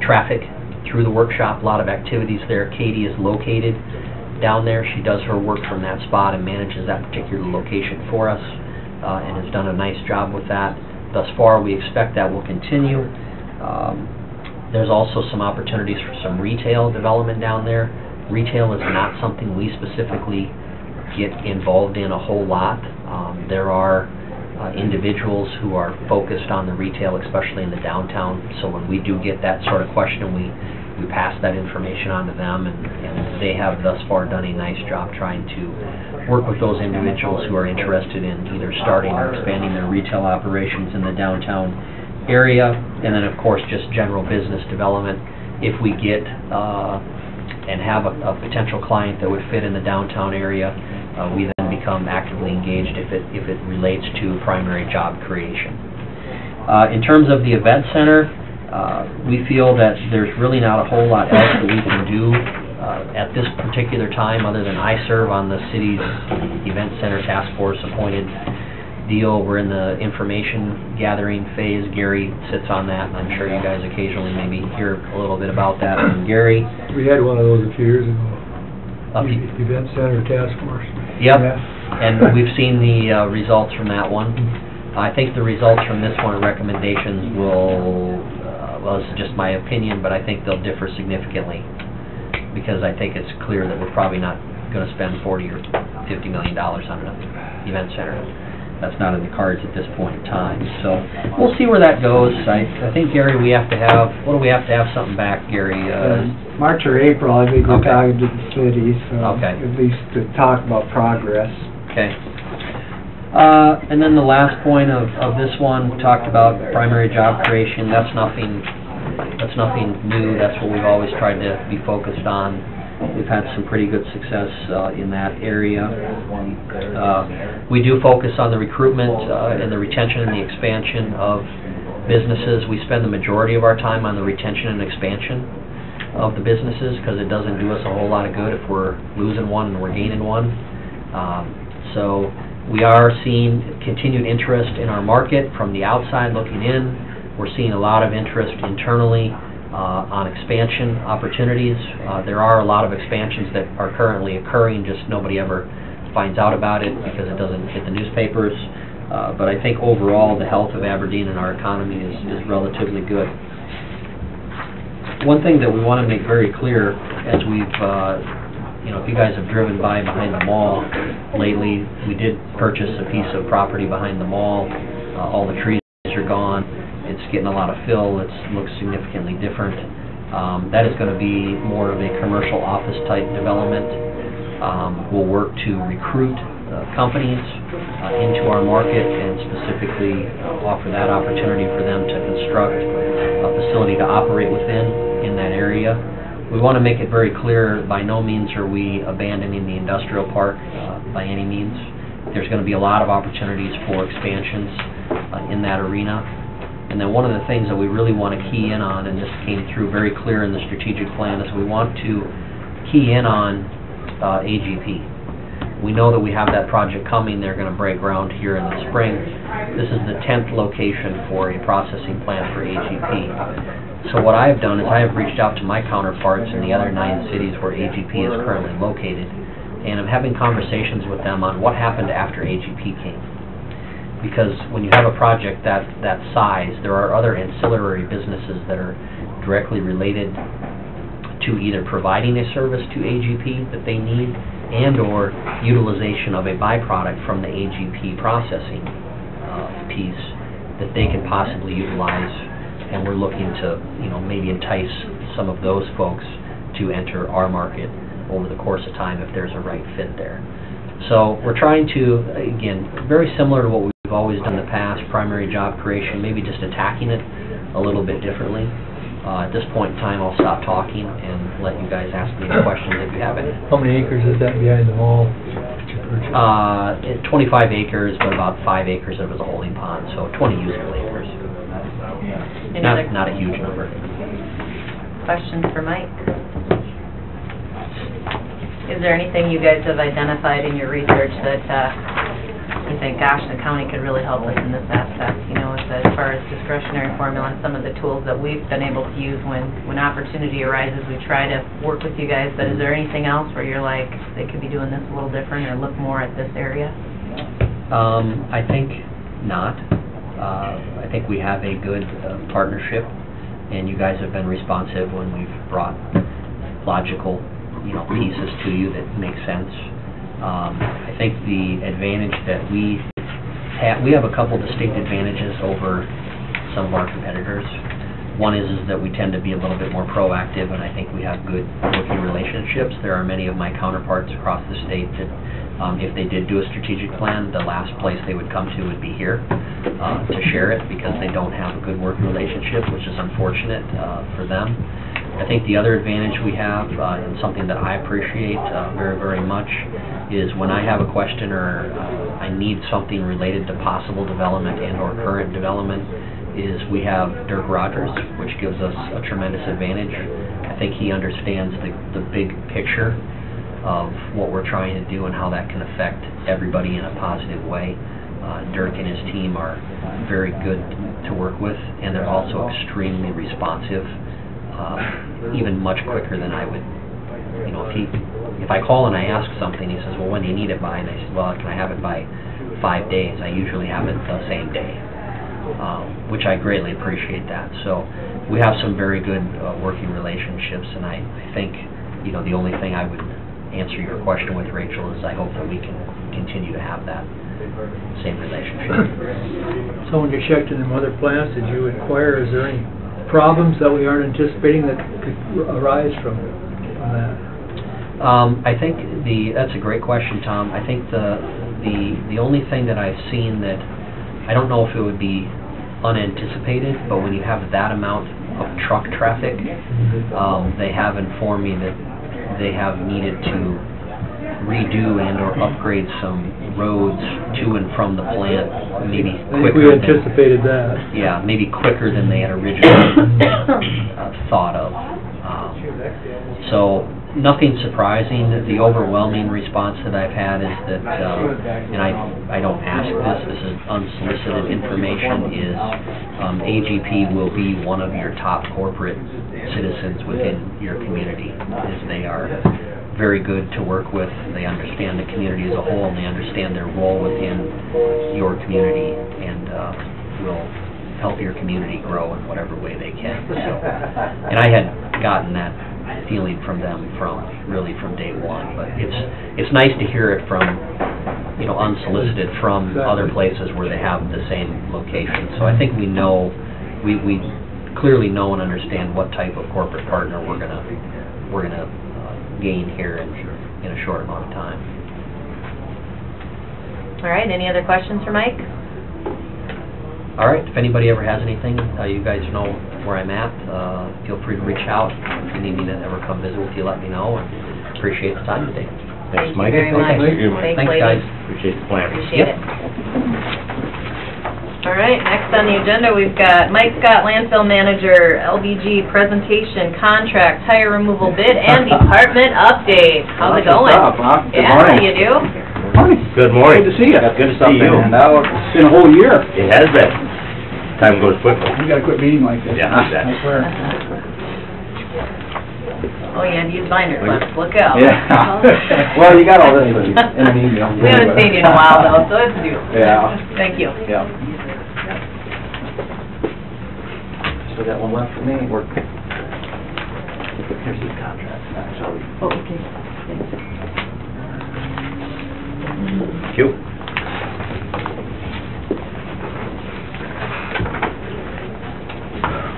[SPEAKER 11] traffic through the workshop, a lot of activities there. Katie is located down there. She does her work from that spot and manages that particular location for us, and has done a nice job with that. Thus far, we expect that will continue. There's also some opportunities for some retail development down there. Retail is not something we specifically get involved in a whole lot. There are individuals who are focused on the retail, especially in the downtown, so when we do get that sort of question, we pass that information on to them, and they have thus far done a nice job trying to work with those individuals who are interested in either starting or expanding their retail operations in the downtown area. And then, of course, just general business development. If we get and have a potential client that would fit in the downtown area, we then become actively engaged if it relates to primary job creation. In terms of the event center, we feel that there's really not a whole lot else that we can do at this particular time, other than I serve on the city's event center task force appointed deal. We're in the information gathering phase. Gary sits on that, and I'm sure you guys occasionally maybe hear a little bit about that from Gary.
[SPEAKER 6] We had one of those a few years ago. Event Center Task Force.
[SPEAKER 11] Yep,
[SPEAKER 6] Yeah.
[SPEAKER 11] and we've seen the results from that one. I think the results from this one, recommendations, will, well, this is just my opinion, but I think they'll differ significantly, because I think it's clear that we're probably not going to spend $40 or $50 million on an event center. That's not in the cards at this point in time. So we'll see where that goes. I think, Gary, we have to have, what do we have to have something back, Gary?
[SPEAKER 12] March or April, I think we're talking to the city, so
[SPEAKER 11] Okay.
[SPEAKER 12] at least to talk about progress.
[SPEAKER 11] Okay. And then the last point of this one, talked about primary job creation. That's nothing new. That's what we've always tried to be focused on. We've had some pretty good success in that area. We do focus on the recruitment and the retention and the expansion of businesses. We spend the majority of our time on the retention and expansion of the businesses, because it doesn't do us a whole lot of good if we're losing one and we're gaining one. So we are seeing continued interest in our market from the outside looking in. We're seeing a lot of interest internally on expansion opportunities. There are a lot of expansions that are currently occurring, just nobody ever finds out about it because it doesn't hit the newspapers. But I think overall the health of Aberdeen and our economy is relatively good. One thing that we want to make very clear, as we've, if you guys have driven by behind the mall lately, we did purchase a piece of property behind the mall. All the trees are gone. It's getting a lot of fill. It looks significantly different. That is going to be more of a commercial office type development. We'll work to recruit companies into our market and specifically offer that opportunity for them to construct a facility to operate within in that area. We want to make it very clear, by no means are we abandoning the industrial park by any means. There's going to be a lot of opportunities for expansions in that arena. And then one of the things that we really want to key in on, and this came through very clear in the strategic plan, is we want to key in on AGP. We know that we have that project coming. They're going to break ground here in the spring. This is the 10th location for a processing plant for AGP. So what I have done is I have reached out to my counterparts in the other 9 cities where AGP is currently located, and I'm having conversations with them on what happened after AGP came. Because when you have a project that size, there are other ancillary businesses that are directly related to either providing a service to AGP that they need and or utilization of a byproduct from the AGP processing piece that they can possibly utilize, and we're looking to, maybe entice some of those folks to enter our market over the course of time if there's a right fit there. So we're trying to, again, very similar to what we've always done in the past, primary job creation, maybe just attacking it a little bit differently. At this point in time, I'll stop talking and let you guys ask me any questions if you have any.
[SPEAKER 6] How many acres is that behind the mall?
[SPEAKER 11] 25 acres, but about 5 acres of it is a holding pond, so 20 usable acres. Not a huge number.
[SPEAKER 1] Questions for Mike? Is there anything you guys have identified in your research that you think, gosh, the county could really help us in this aspect? As far as discretionary formula and some of the tools that we've been able to use when opportunity arises, we try to work with you guys. But is there anything else where you're like, they could be doing this a little different or look more at this area?
[SPEAKER 11] I think not. I think we have a good partnership, and you guys have been responsive when we've brought logical pieces to you that make sense. I think the advantage that we have a couple distinct advantages over some of our competitors. One is that we tend to be a little bit more proactive, and I think we have good working relationships. There are many of my counterparts across the state that if they did do a strategic plan, the last place they would come to would be here to share it, because they don't have a good working relationship, which is unfortunate for them. I think the other advantage we have, and something that I appreciate very, very much, is when I have a question or I need something related to possible development and or current development, is we have Dirk Rogers, which gives us a tremendous advantage. I think he understands the big picture of what we're trying to do and how that can affect everybody in a positive way. Dirk and his team are very good to work with, and they're also extremely responsive. Even much quicker than I would, if I call and I ask something, he says, well, when do you need it by? And I said, well, can I have it by 5 days? I usually have it the same day, which I greatly appreciate that. So we have some very good working relationships, and I think, the only thing I would answer your question with, Rachel, is I hope that we can continue to have that same relationship.
[SPEAKER 6] So when you checked in them other plants, did you inquire, is there any problems that we aren't anticipating that could arise from that?
[SPEAKER 11] I think that's a great question, Tom. I think the only thing that I've seen that I don't know if it would be unanticipated, but when you have that amount of truck traffic, they have informed me that they have needed to redo and or upgrade some roads to and from the plant, maybe quicker.
[SPEAKER 6] I think we anticipated that.
[SPEAKER 11] Yeah, maybe quicker than they had originally thought of. So nothing surprising. The overwhelming response that I've had is that, and I don't ask this is unsolicited information, is AGP will be one of your top corporate citizens within your community, as they are very good to work with. They understand the community as a whole, and they understand their role within your community, and will help your community grow in whatever way they can. So, and I had gotten that feeling from them from day one, but it's nice to hear it from, unsolicited from other places where they have the same location. So I think we know, we clearly know and understand what type of corporate partner we're gonna gain here in a short amount of time.
[SPEAKER 1] All right, any other questions for Mike?
[SPEAKER 11] All right, if anybody ever has anything, you guys know where I'm at. Feel free to reach out. If you need me to ever come visit with you, let me know, and appreciate the time today.
[SPEAKER 1] Thank you
[SPEAKER 11] Mike.
[SPEAKER 1] very much.
[SPEAKER 4] Thank you.
[SPEAKER 1] Thanks,
[SPEAKER 11] Thanks,
[SPEAKER 1] ladies.
[SPEAKER 11] guys.
[SPEAKER 7] Appreciate the plan.
[SPEAKER 1] Appreciate
[SPEAKER 11] Yep.
[SPEAKER 1] it. All right, next on the agenda, we've got Mike Scott, landfill manager, LBG presentation, contract, tire removal bid, and department update. How's it going?
[SPEAKER 10] What's up, huh? Good
[SPEAKER 1] Yeah,
[SPEAKER 10] morning.
[SPEAKER 1] you do?
[SPEAKER 7] Good morning.
[SPEAKER 10] Good to see you.
[SPEAKER 7] Good to see you.
[SPEAKER 10] And it's been a whole year.
[SPEAKER 7] It has been. Time goes quickly.
[SPEAKER 10] We gotta quit meeting like this.
[SPEAKER 7] Yeah, exactly.
[SPEAKER 10] I swear.
[SPEAKER 1] Oh, you had to use binders left, look out.
[SPEAKER 10] Yeah. Well, you got all this in an email.
[SPEAKER 1] We haven't seen you in a while though, so it's due.
[SPEAKER 10] Yeah.
[SPEAKER 1] Thank you.
[SPEAKER 10] Yeah. So that one left for me. Here's the contract.
[SPEAKER 5] Oh, okay.
[SPEAKER 7] Thank you.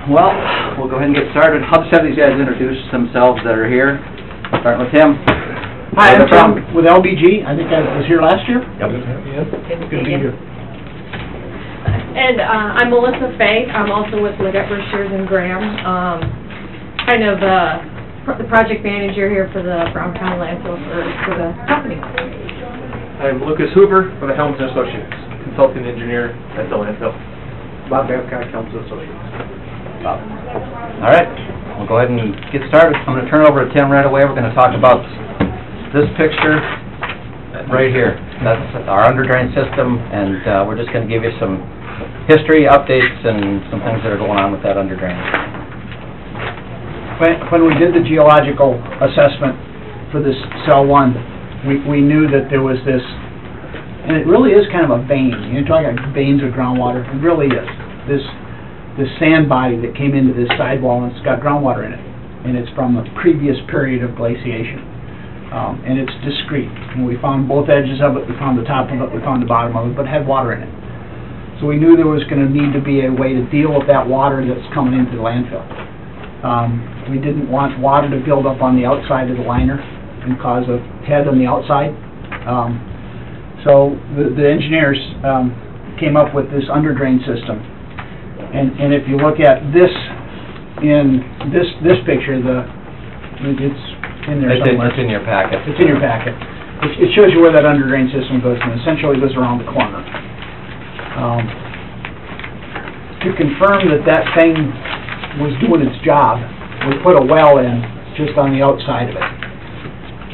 [SPEAKER 10] Well, we'll go ahead and get started. I'll just have these guys introduce themselves that are here. Starting with Tim.
[SPEAKER 13] Hi, I'm Tim with LBG. I think I was here last year.
[SPEAKER 7] Yep.
[SPEAKER 1] Good to
[SPEAKER 13] Good to
[SPEAKER 1] see
[SPEAKER 13] be
[SPEAKER 1] you.
[SPEAKER 13] here.
[SPEAKER 14] And I'm Melissa Fay. I'm also with Leggett, Shears and Graham. Kind of the project manager here for the Brown County landfill for the company.
[SPEAKER 15] I'm Lucas Hoover for the Helms & Associates, consulting engineer at the landfill.
[SPEAKER 13] Bob Babcock, Helms Associates.
[SPEAKER 10] Bob. All right, we'll go ahead and get started. I'm going to turn it over to Tim right away. We're going to talk about this picture right here. That's our underdrain system, and we're just going to give you some history updates and some things that are going on with that underdrain.
[SPEAKER 13] When we did the geological assessment for this cell 1, we knew that there was this, and it really is kind of a vein. You're talking about veins of groundwater. It really is. This sand body that came into this sidewall, and it's got groundwater in it, and it's from a previous period of glaciation. And it's discrete. And we found both edges of it, we found the top of it, we found the bottom of it, but it had water in it. So we knew there was going to need to be a way to deal with that water that's coming into the landfill. We didn't want water to build up on the outside of the liner and cause a head on the outside. So the engineers came up with this underdrain system. And if you look at this in this picture, it's in there somewhere.
[SPEAKER 10] It's in your packet.
[SPEAKER 13] It's in your packet. It shows you where that underdrain system goes, and essentially goes around the corner. To confirm that thing was doing its job, we put a well in just on the outside of it.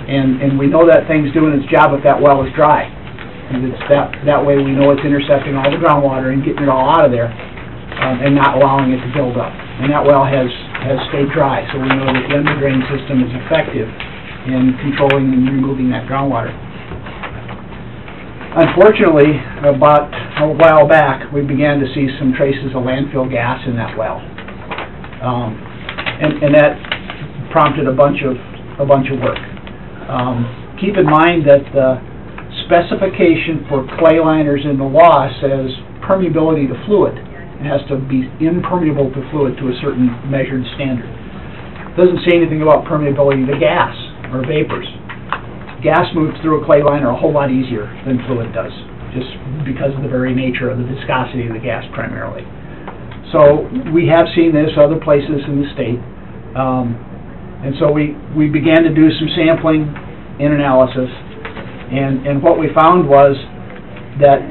[SPEAKER 13] And we know that thing's doing its job if that well is dry. And it's that way we know it's intercepting all the groundwater and getting it all out of there, and not allowing it to build up. And that well has stayed dry, so we know that the underdrain system is effective in controlling and removing that groundwater. Unfortunately, about a while back, we began to see some traces of landfill gas in that well. And that prompted a bunch of work. Keep in mind that the specification for clay liners in the law says permeability to fluid. It has to be impermeable to fluid to a certain measured standard. It doesn't say anything about permeability to gas or vapors. Gas moves through a clay liner a whole lot easier than fluid does, just because of the very nature of the viscosity of the gas primarily. So we have seen this other places in the state. And so we began to do some sampling and analysis. And what we found was that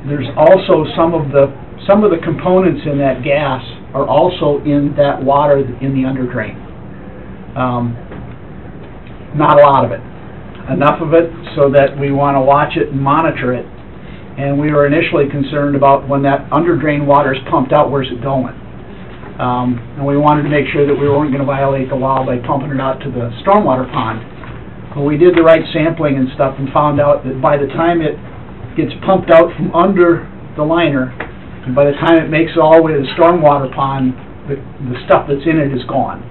[SPEAKER 13] there's also some of the components in that gas are also in that water in the underdrain. Not a lot of it. Enough of it so that we want to watch it and monitor it. And we were initially concerned about when that underdrain water is pumped out, where's it going? And we wanted to make sure that we weren't going to violate the law by pumping it out to the stormwater pond. But we did the right sampling and stuff and found out that by the time it gets pumped out from under the liner, and by the time it makes it all the way to the stormwater pond, the stuff that's in it is gone.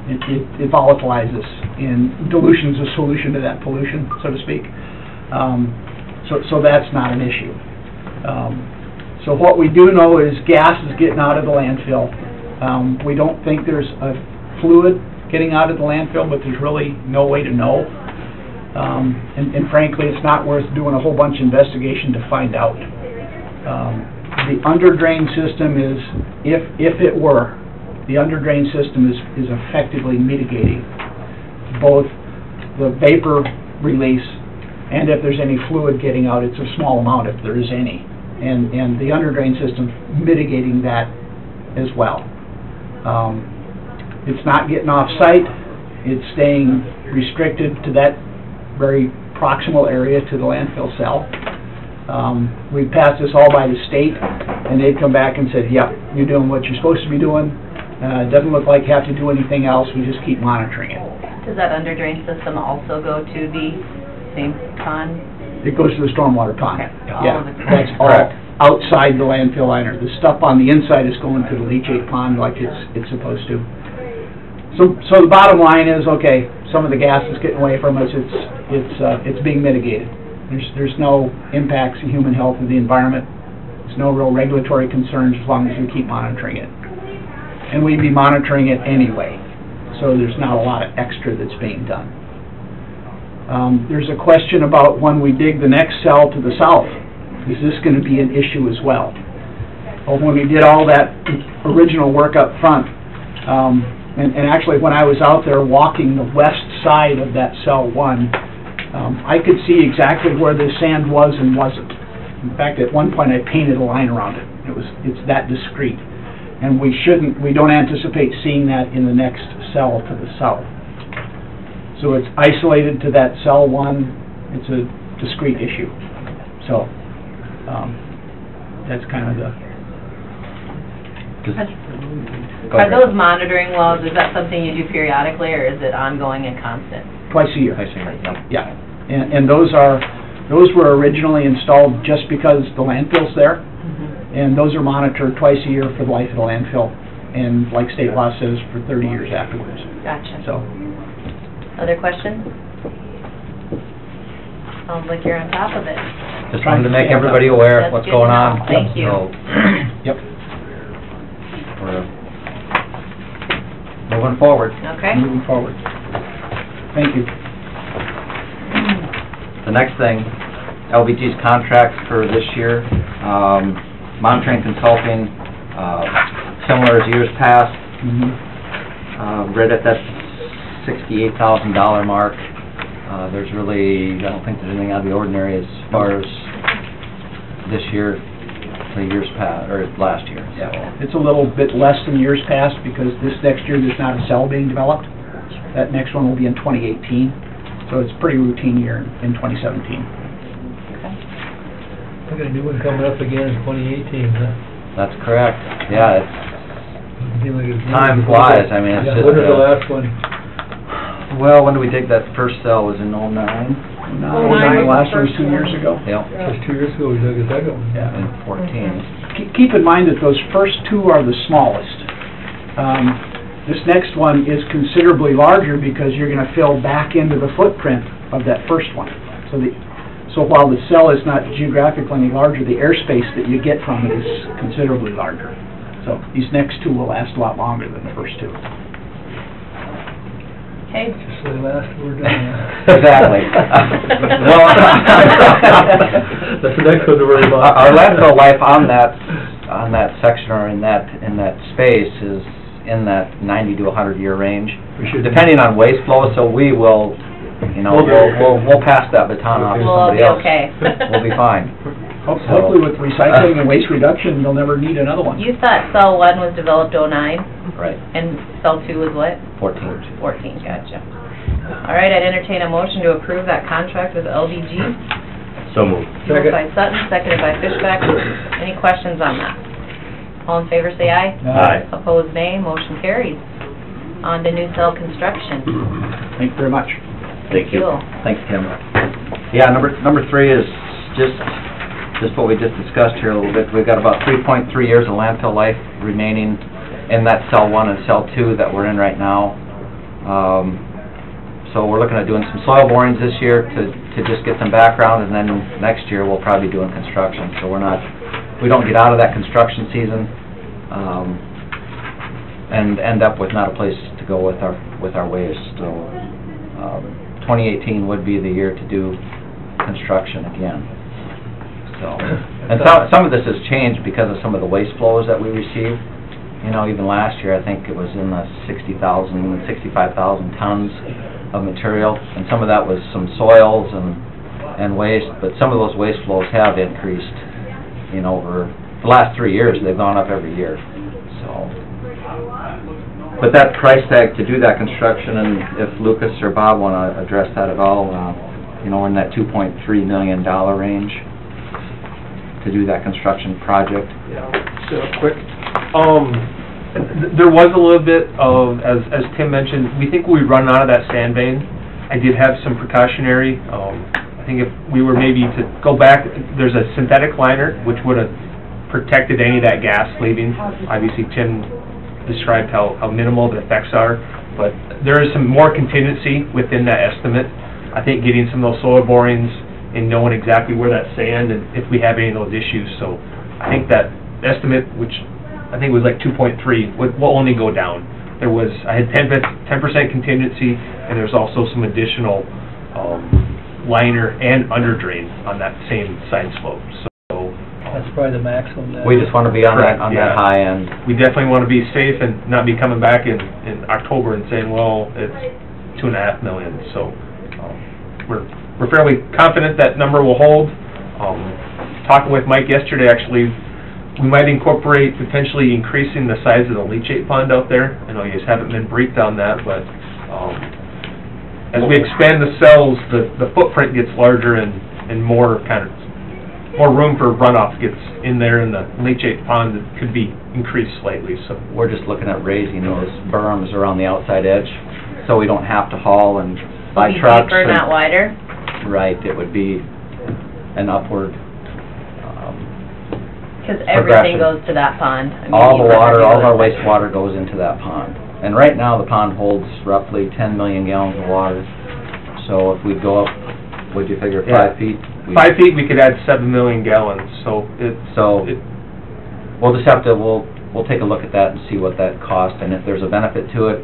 [SPEAKER 13] It volatilizes and dilution's a solution to that pollution, so to speak. So that's not an issue. So what we do know is gas is getting out of the landfill. We don't think there's a fluid getting out of the landfill, but there's really no way to know. And frankly, it's not worth doing a whole bunch of investigation to find out. The under drain system is, if it were, the under drain system is effectively mitigating both the vapor release and if there's any fluid getting out. It's a small amount if there is any. And the under drain system mitigating that as well. It's not getting off site, it's staying restricted to that very proximal area to the landfill cell. We passed this all by the state, and they'd come back and said, yep, you're doing what you're supposed to be doing. It doesn't look like you have to do anything else, we just keep monitoring it.
[SPEAKER 1] Does that under drain system also go to the same pond?
[SPEAKER 13] It goes to the stormwater pond.
[SPEAKER 1] Okay.
[SPEAKER 13] Yeah,
[SPEAKER 1] All of it.
[SPEAKER 13] that's all outside the landfill liner. The stuff on the inside is going to the leachate pond like it's supposed to. So the bottom line is, okay, some of the gas is getting away from us, it's being mitigated. There's no impacts in human health or the environment. There's no real regulatory concerns as long as we keep monitoring it. And we'd be monitoring it anyway, so there's not a lot of extra that's being done. There's a question about when we dig the next cell to the south, is this going to be an issue as well? Well, when we did all that original work up front, and actually when I was out there walking the west side of that cell 1, I could see exactly where the sand was and wasn't. In fact, at one point I painted a line around it. It's that discrete. And we don't anticipate seeing that in the next cell to the south. So it's isolated to that cell 1, it's a discrete issue. So, that's kind of the...
[SPEAKER 1] Are those monitoring wells, is that something you do periodically, or is it ongoing and constant?
[SPEAKER 13] Twice a year.
[SPEAKER 11] Twice a year, yep.
[SPEAKER 13] Yeah, and those were originally installed just because the landfill's there, and those are monitored twice a year for the life of the landfill, and like state law says, for 30 years afterwards.
[SPEAKER 1] Gotcha.
[SPEAKER 13] So,
[SPEAKER 1] Other questions? Sounds like you're on top of it.
[SPEAKER 11] Just wanted to make everybody aware of what's going on.
[SPEAKER 1] Thank you.
[SPEAKER 11] So,
[SPEAKER 13] yep.
[SPEAKER 11] We're moving forward.
[SPEAKER 1] Okay.
[SPEAKER 13] Moving forward. Thank you.
[SPEAKER 11] The next thing, LVG's contracts for this year, monitoring consulting, similar as years past, right at that $68,000 mark. There's really, I don't think there's anything out of the ordinary as far as this year, the years past, or last year. So.
[SPEAKER 13] Yeah, it's a little bit less than years past because this next year there's not a cell being developed. That next one will be in 2018, so it's a pretty routine year in 2017.
[SPEAKER 6] We got a new one coming up again in 2018, huh?
[SPEAKER 11] That's correct. Yeah, time flies. I mean, it's just...
[SPEAKER 6] When was the last one?
[SPEAKER 11] Well, when did we dig that first cell? Was in '09?
[SPEAKER 13] The last one was 2 years ago.
[SPEAKER 11] Yep.
[SPEAKER 6] Just 2 years ago we dug a second one.
[SPEAKER 13] Yeah.
[SPEAKER 11] In 14.
[SPEAKER 13] Keep in mind that those first two are the smallest. This next one is considerably larger because you're going to fill back into the footprint of that first one. So while the cell is not geographically any larger, the airspace that you get from it is considerably larger. So these next two will last a lot longer than the first two.
[SPEAKER 1] Okay.
[SPEAKER 6] Just say last word on that.
[SPEAKER 11] Exactly.
[SPEAKER 6] That's the next one to worry about.
[SPEAKER 11] Our landfill life on that section or in that space is in that 90 to 100 year range, depending on waste flow. So we will, we'll pass that baton off to somebody else.
[SPEAKER 1] We'll be okay.
[SPEAKER 11] We'll be fine.
[SPEAKER 13] Hopefully with recycling and waste reduction, you'll never need another one.
[SPEAKER 1] You thought cell 1 was developed '09?
[SPEAKER 11] Right.
[SPEAKER 1] And cell 2 was what?
[SPEAKER 11] 14.
[SPEAKER 1] 14, gotcha. All right, I'd entertain a motion to approve that contract with LVG.
[SPEAKER 2] So moved.
[SPEAKER 1] Moved by Sutton, seconded by Fishbeck. Any questions on that? All in favor, say aye.
[SPEAKER 2] Aye.
[SPEAKER 1] Opposed, nay. Motion carries. On to new cell construction.
[SPEAKER 13] Thank you very much.
[SPEAKER 2] Thank you.
[SPEAKER 11] Thanks, Kim. Yeah, number 3 is just what we just discussed here a little bit. We've got about 3.3 years of landfill life remaining in that cell 1 and cell 2 that we're in right now. So we're looking at doing some soil borings this year to just get some background, and then next year we'll probably be doing construction. So we don't get out of that construction season.
[SPEAKER 10] and end up with not a place to go with our waste. So, 2018 would be the year to do construction again. So, and some of this has changed because of some of the waste flows that we received. You know, even last year, I think it was in the 65,000 tons of material, and some of that was some soils and waste, but some of those waste flows have increased, you know, over the last 3 years. They've gone up every year, so. But that price tag to do that construction, and if Lucas or Bob want to address that at all, you know, in that $2.3 million range to do that construction project.
[SPEAKER 15] Yeah, so quick. There was a little bit of, as Tim mentioned, we think we run out of that sand vein. I did have some precautionary, I think if we were maybe to go back, there's a synthetic liner which would have protected any of that gas leaving. Obviously, Tim described how minimal the effects are, but there is some more contingency within that estimate. I think getting some of those soil borings and knowing exactly where that sand and if we have any of those issues. So I think that estimate, which I think was like 2.3, will only go down. I had 10% contingency, and there's also some additional liner and under drain on that same side slope. So
[SPEAKER 6] That's probably the maximum.
[SPEAKER 10] We just want to be on that high end.
[SPEAKER 15] We definitely want to be safe and not be coming back in October and saying, well, it's $2.5 million. So we're fairly confident that number will hold. Talking with Mike yesterday, actually, we might incorporate potentially increasing the size of the leachate pond out there. I know you guys haven't been briefed on that, but as we expand the cells, the footprint gets larger and more room for runoff gets in there, and the leachate pond could be increased slightly. So
[SPEAKER 10] we're just looking at raising those berms around the outside edge, so we don't have to haul and buy trucks.
[SPEAKER 1] Deeper, not wider?
[SPEAKER 10] Right, it would be an upward
[SPEAKER 1] because everything goes to that pond. I mean,
[SPEAKER 10] all the water, all of our wastewater goes into that pond. And right now, the pond holds roughly 10 million gallons of water. So if we go up, what'd you figure, 5 feet?
[SPEAKER 15] 5 feet, we could add 7 million gallons. So
[SPEAKER 10] we'll just have to, we'll take a look at that and see what that costs, and if there's a benefit to it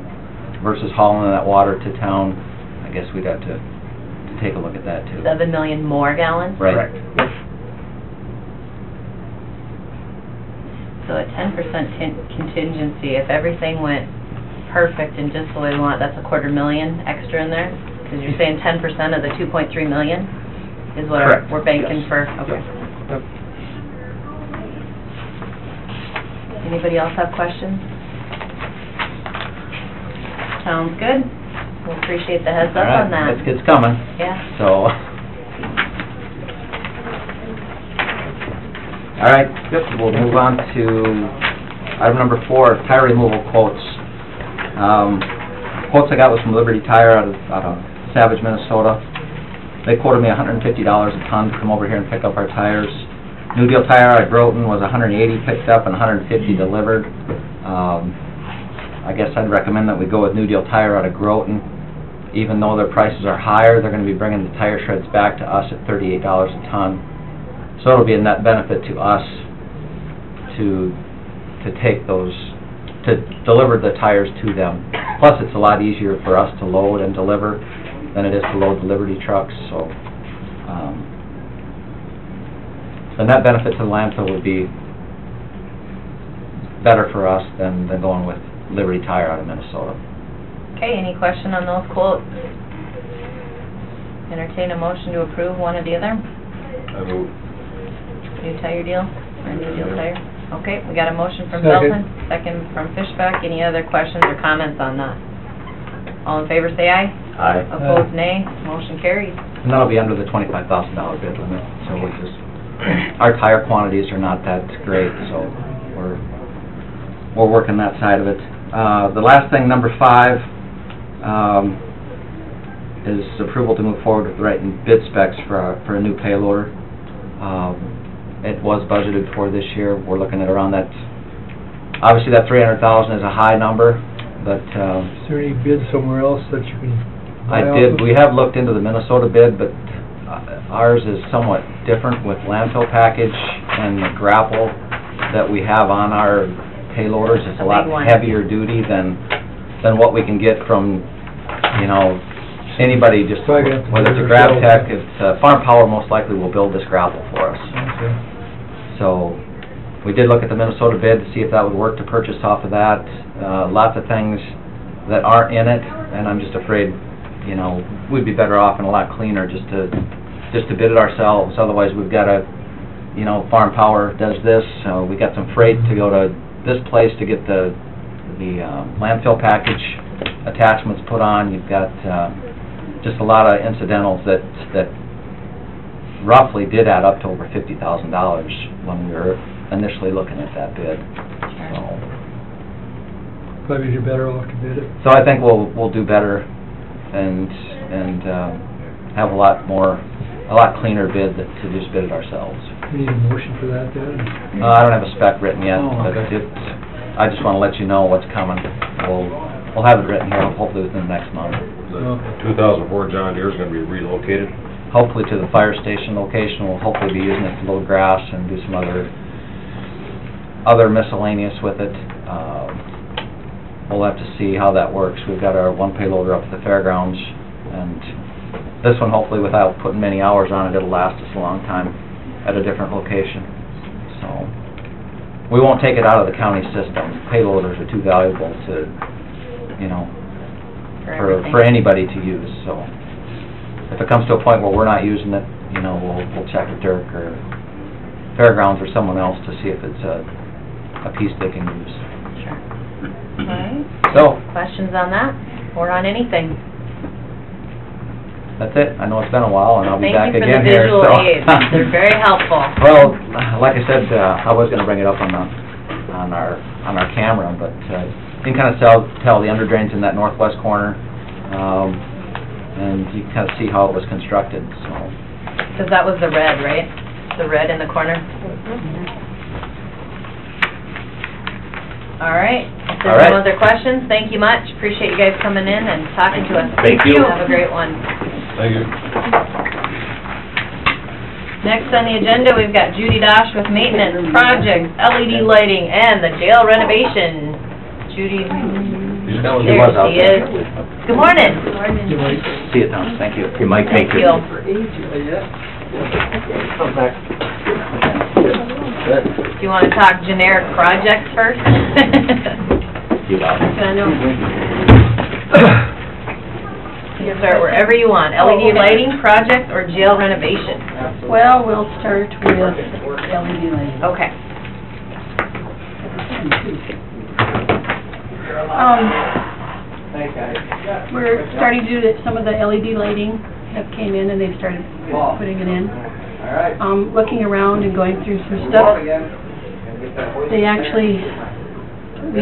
[SPEAKER 10] versus hauling that water to town, I guess we'd have to take a look at that too.
[SPEAKER 1] 7 million more gallons?
[SPEAKER 10] Right.
[SPEAKER 15] Correct. Yep.
[SPEAKER 1] So a 10% contingency, if everything went perfect and just the way we want, that's $250,000 extra in there? Because you're saying 10% of the $2.3 million is what we're banking for? Okay.
[SPEAKER 15] Yep.
[SPEAKER 1] Anybody else have questions? Sounds good. We appreciate the heads up on that.
[SPEAKER 10] It's coming.
[SPEAKER 1] Yeah.
[SPEAKER 10] So. All right, we'll move on to item number 4, tire removal quotes. Quotes I got was from Liberty Tire out of Savage, Minnesota. They quoted me $150 a ton to come over here and pick up our tires. New Deal Tire at Groton was $180 picked up and $150 delivered. I guess I'd recommend that we go with New Deal Tire out of Groton. Even though their prices are higher, they're going to be bringing the tire shreds back to us at $38 a ton. So it'll be a net benefit to us to take those, to deliver the tires to them. Plus, it's a lot easier for us to load and deliver than it is to load the Liberty trucks, so the net benefit to the landfill would be better for us than going with Liberty Tire out of Minnesota.
[SPEAKER 1] Okay, any question on those quotes? Entertain a motion to approve one or the other?
[SPEAKER 4] I move.
[SPEAKER 1] New Tire deal, or New Deal Tire? Okay, we got a motion from
[SPEAKER 6] Second.
[SPEAKER 1] Belton, second from Fishback. Any other questions or comments on that? All in favor, say aye.
[SPEAKER 10] Aye.
[SPEAKER 1] Opposed, nay. Motion carries.
[SPEAKER 10] And that'll be under the $25,000 bid limit, so we're just, our tire quantities are not that great, so we're working that side of it. The last thing, number 5, is approval to move forward with writing bid specs for a new payloader. It was budgeted for this year. We're looking at around that, obviously that $300,000 is a high number, but
[SPEAKER 6] Is there any bid somewhere else that you can buy off of?
[SPEAKER 10] we have looked into the Minnesota bid, but ours is somewhat different with landfill package and the grapple that we have on our payloaders. It's a
[SPEAKER 1] A
[SPEAKER 10] lot
[SPEAKER 1] big one.
[SPEAKER 10] heavier duty than what we can get from, you know, anybody, just
[SPEAKER 6] Probably gonna have to
[SPEAKER 10] whether it's a
[SPEAKER 6] do it ourselves.
[SPEAKER 10] GravTech, it's, Farm Power most likely will build this grapple for us.
[SPEAKER 6] Okay.
[SPEAKER 10] So, we did look at the Minnesota bid to see if that would work to purchase off of that. Lots of things that aren't in it, and I'm just afraid, you know, we'd be better off and a lot cleaner just to bid it ourselves. Otherwise, we've got to, you know, Farm Power does this, so we got some freight to go to this place to get the landfill package attachments put on. You've got just a lot of incidentals that roughly did add up to over $50,000 when we were initially looking at that bid. So
[SPEAKER 6] Probably you're better off to bid it.
[SPEAKER 10] So I think we'll do better and have a lot cleaner bid to just bid it ourselves.
[SPEAKER 6] We need a motion for that then?
[SPEAKER 10] I don't have a spec written yet,
[SPEAKER 6] Oh,
[SPEAKER 10] but
[SPEAKER 6] okay.
[SPEAKER 10] I just want to let you know what's coming. We'll have it written here hopefully within the next month.
[SPEAKER 4] The 2004 John Deere is gonna be relocated.
[SPEAKER 10] Hopefully to the fire station location. We'll hopefully be using it to load grass and do some other miscellaneous with it. We'll have to see how that works. We've got our one payloader up at the fairgrounds, and this one hopefully without putting many hours on it, it'll last us a long time at a different location. So, we won't take it out of the county system. Payloaders are too valuable to, you know, for anybody to use, so. If it comes to a point where we're not using it, you know, we'll check with Dirk or fairgrounds or someone else to see if it's a piece they can use.
[SPEAKER 1] Sure. All right.
[SPEAKER 10] So,
[SPEAKER 1] Questions on that, or on anything?
[SPEAKER 10] that's it. I know it's been a while, and I'll be back
[SPEAKER 1] Thank you for
[SPEAKER 10] again
[SPEAKER 1] the
[SPEAKER 10] here,
[SPEAKER 1] visual
[SPEAKER 10] so.
[SPEAKER 1] aids. They're very helpful.
[SPEAKER 10] Well, like I said, I was gonna bring it up on our camera, but you can kind of tell the under drains in that northwest corner, and you can kind of see how it was constructed, so.
[SPEAKER 1] Because that was the red, right? The red in the corner? All right. If
[SPEAKER 10] All
[SPEAKER 1] there's
[SPEAKER 10] right.
[SPEAKER 1] no other questions, thank you much. Appreciate you guys coming in and talking to us.
[SPEAKER 10] Thank you.
[SPEAKER 1] Have a great one.
[SPEAKER 4] Thank you.
[SPEAKER 1] Next on the agenda, we've got Judy Dosh with maintenance, projects, LED lighting, and the jail renovation. Judy, there she is. Good morning.
[SPEAKER 10] See you, Tom. Thank you.
[SPEAKER 7] You might
[SPEAKER 1] Thank
[SPEAKER 7] take
[SPEAKER 1] you.
[SPEAKER 10] Good.
[SPEAKER 1] Do you want to talk generic projects first?
[SPEAKER 10] You got it.
[SPEAKER 1] You can start wherever you want. LED lighting, projects, or jail renovation?
[SPEAKER 5] Well, we'll start with LED lighting.
[SPEAKER 1] Okay.
[SPEAKER 16] We're starting to do some of the LED lighting that came in, and they've started putting it in. Looking around and going through some stuff, we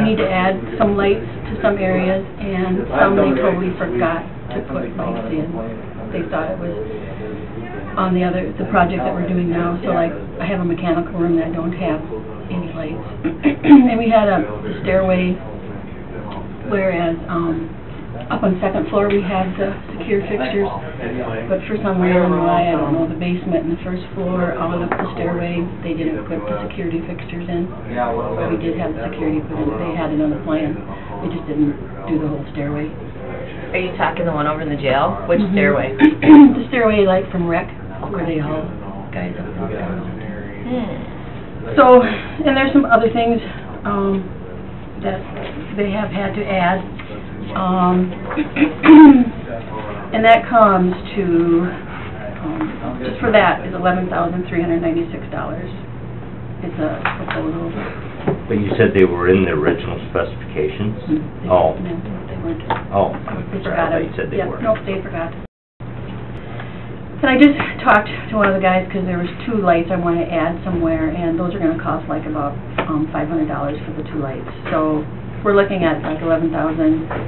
[SPEAKER 16] need to add some lights to some areas, and some they totally forgot to put lights in. They thought it was on the project that we're doing now, so like, I have a mechanical room that don't have any lights. And we had a stairway, whereas, up on the second floor, we had the secure fixtures, but for some reason why, I don't know, the basement and the first floor, on up the stairway, they didn't put the security fixtures in. But we did have the security put in, they had it on the plan, they just didn't do the whole stairway.
[SPEAKER 1] Are you talking the one over in the jail? Which stairway?
[SPEAKER 16] The stairway, like from rec, where they all, guys up and down. So, and there's some other things, that they have had to add. And that comes to, just for that, is $11,396. It's a proposal.
[SPEAKER 7] But you said they were in the original specifications?
[SPEAKER 16] They
[SPEAKER 7] Oh.
[SPEAKER 16] weren't.
[SPEAKER 7] Oh,
[SPEAKER 16] They
[SPEAKER 7] sorry, I
[SPEAKER 16] forgot
[SPEAKER 7] thought
[SPEAKER 16] it.
[SPEAKER 7] you said they
[SPEAKER 16] Yeah,
[SPEAKER 7] were.
[SPEAKER 16] nope, they forgot. And I just talked to one of the guys, because there was 2 lights I want to add somewhere, and those are going to cost like about $500 for the 2 lights. So we're looking at like $11,896.50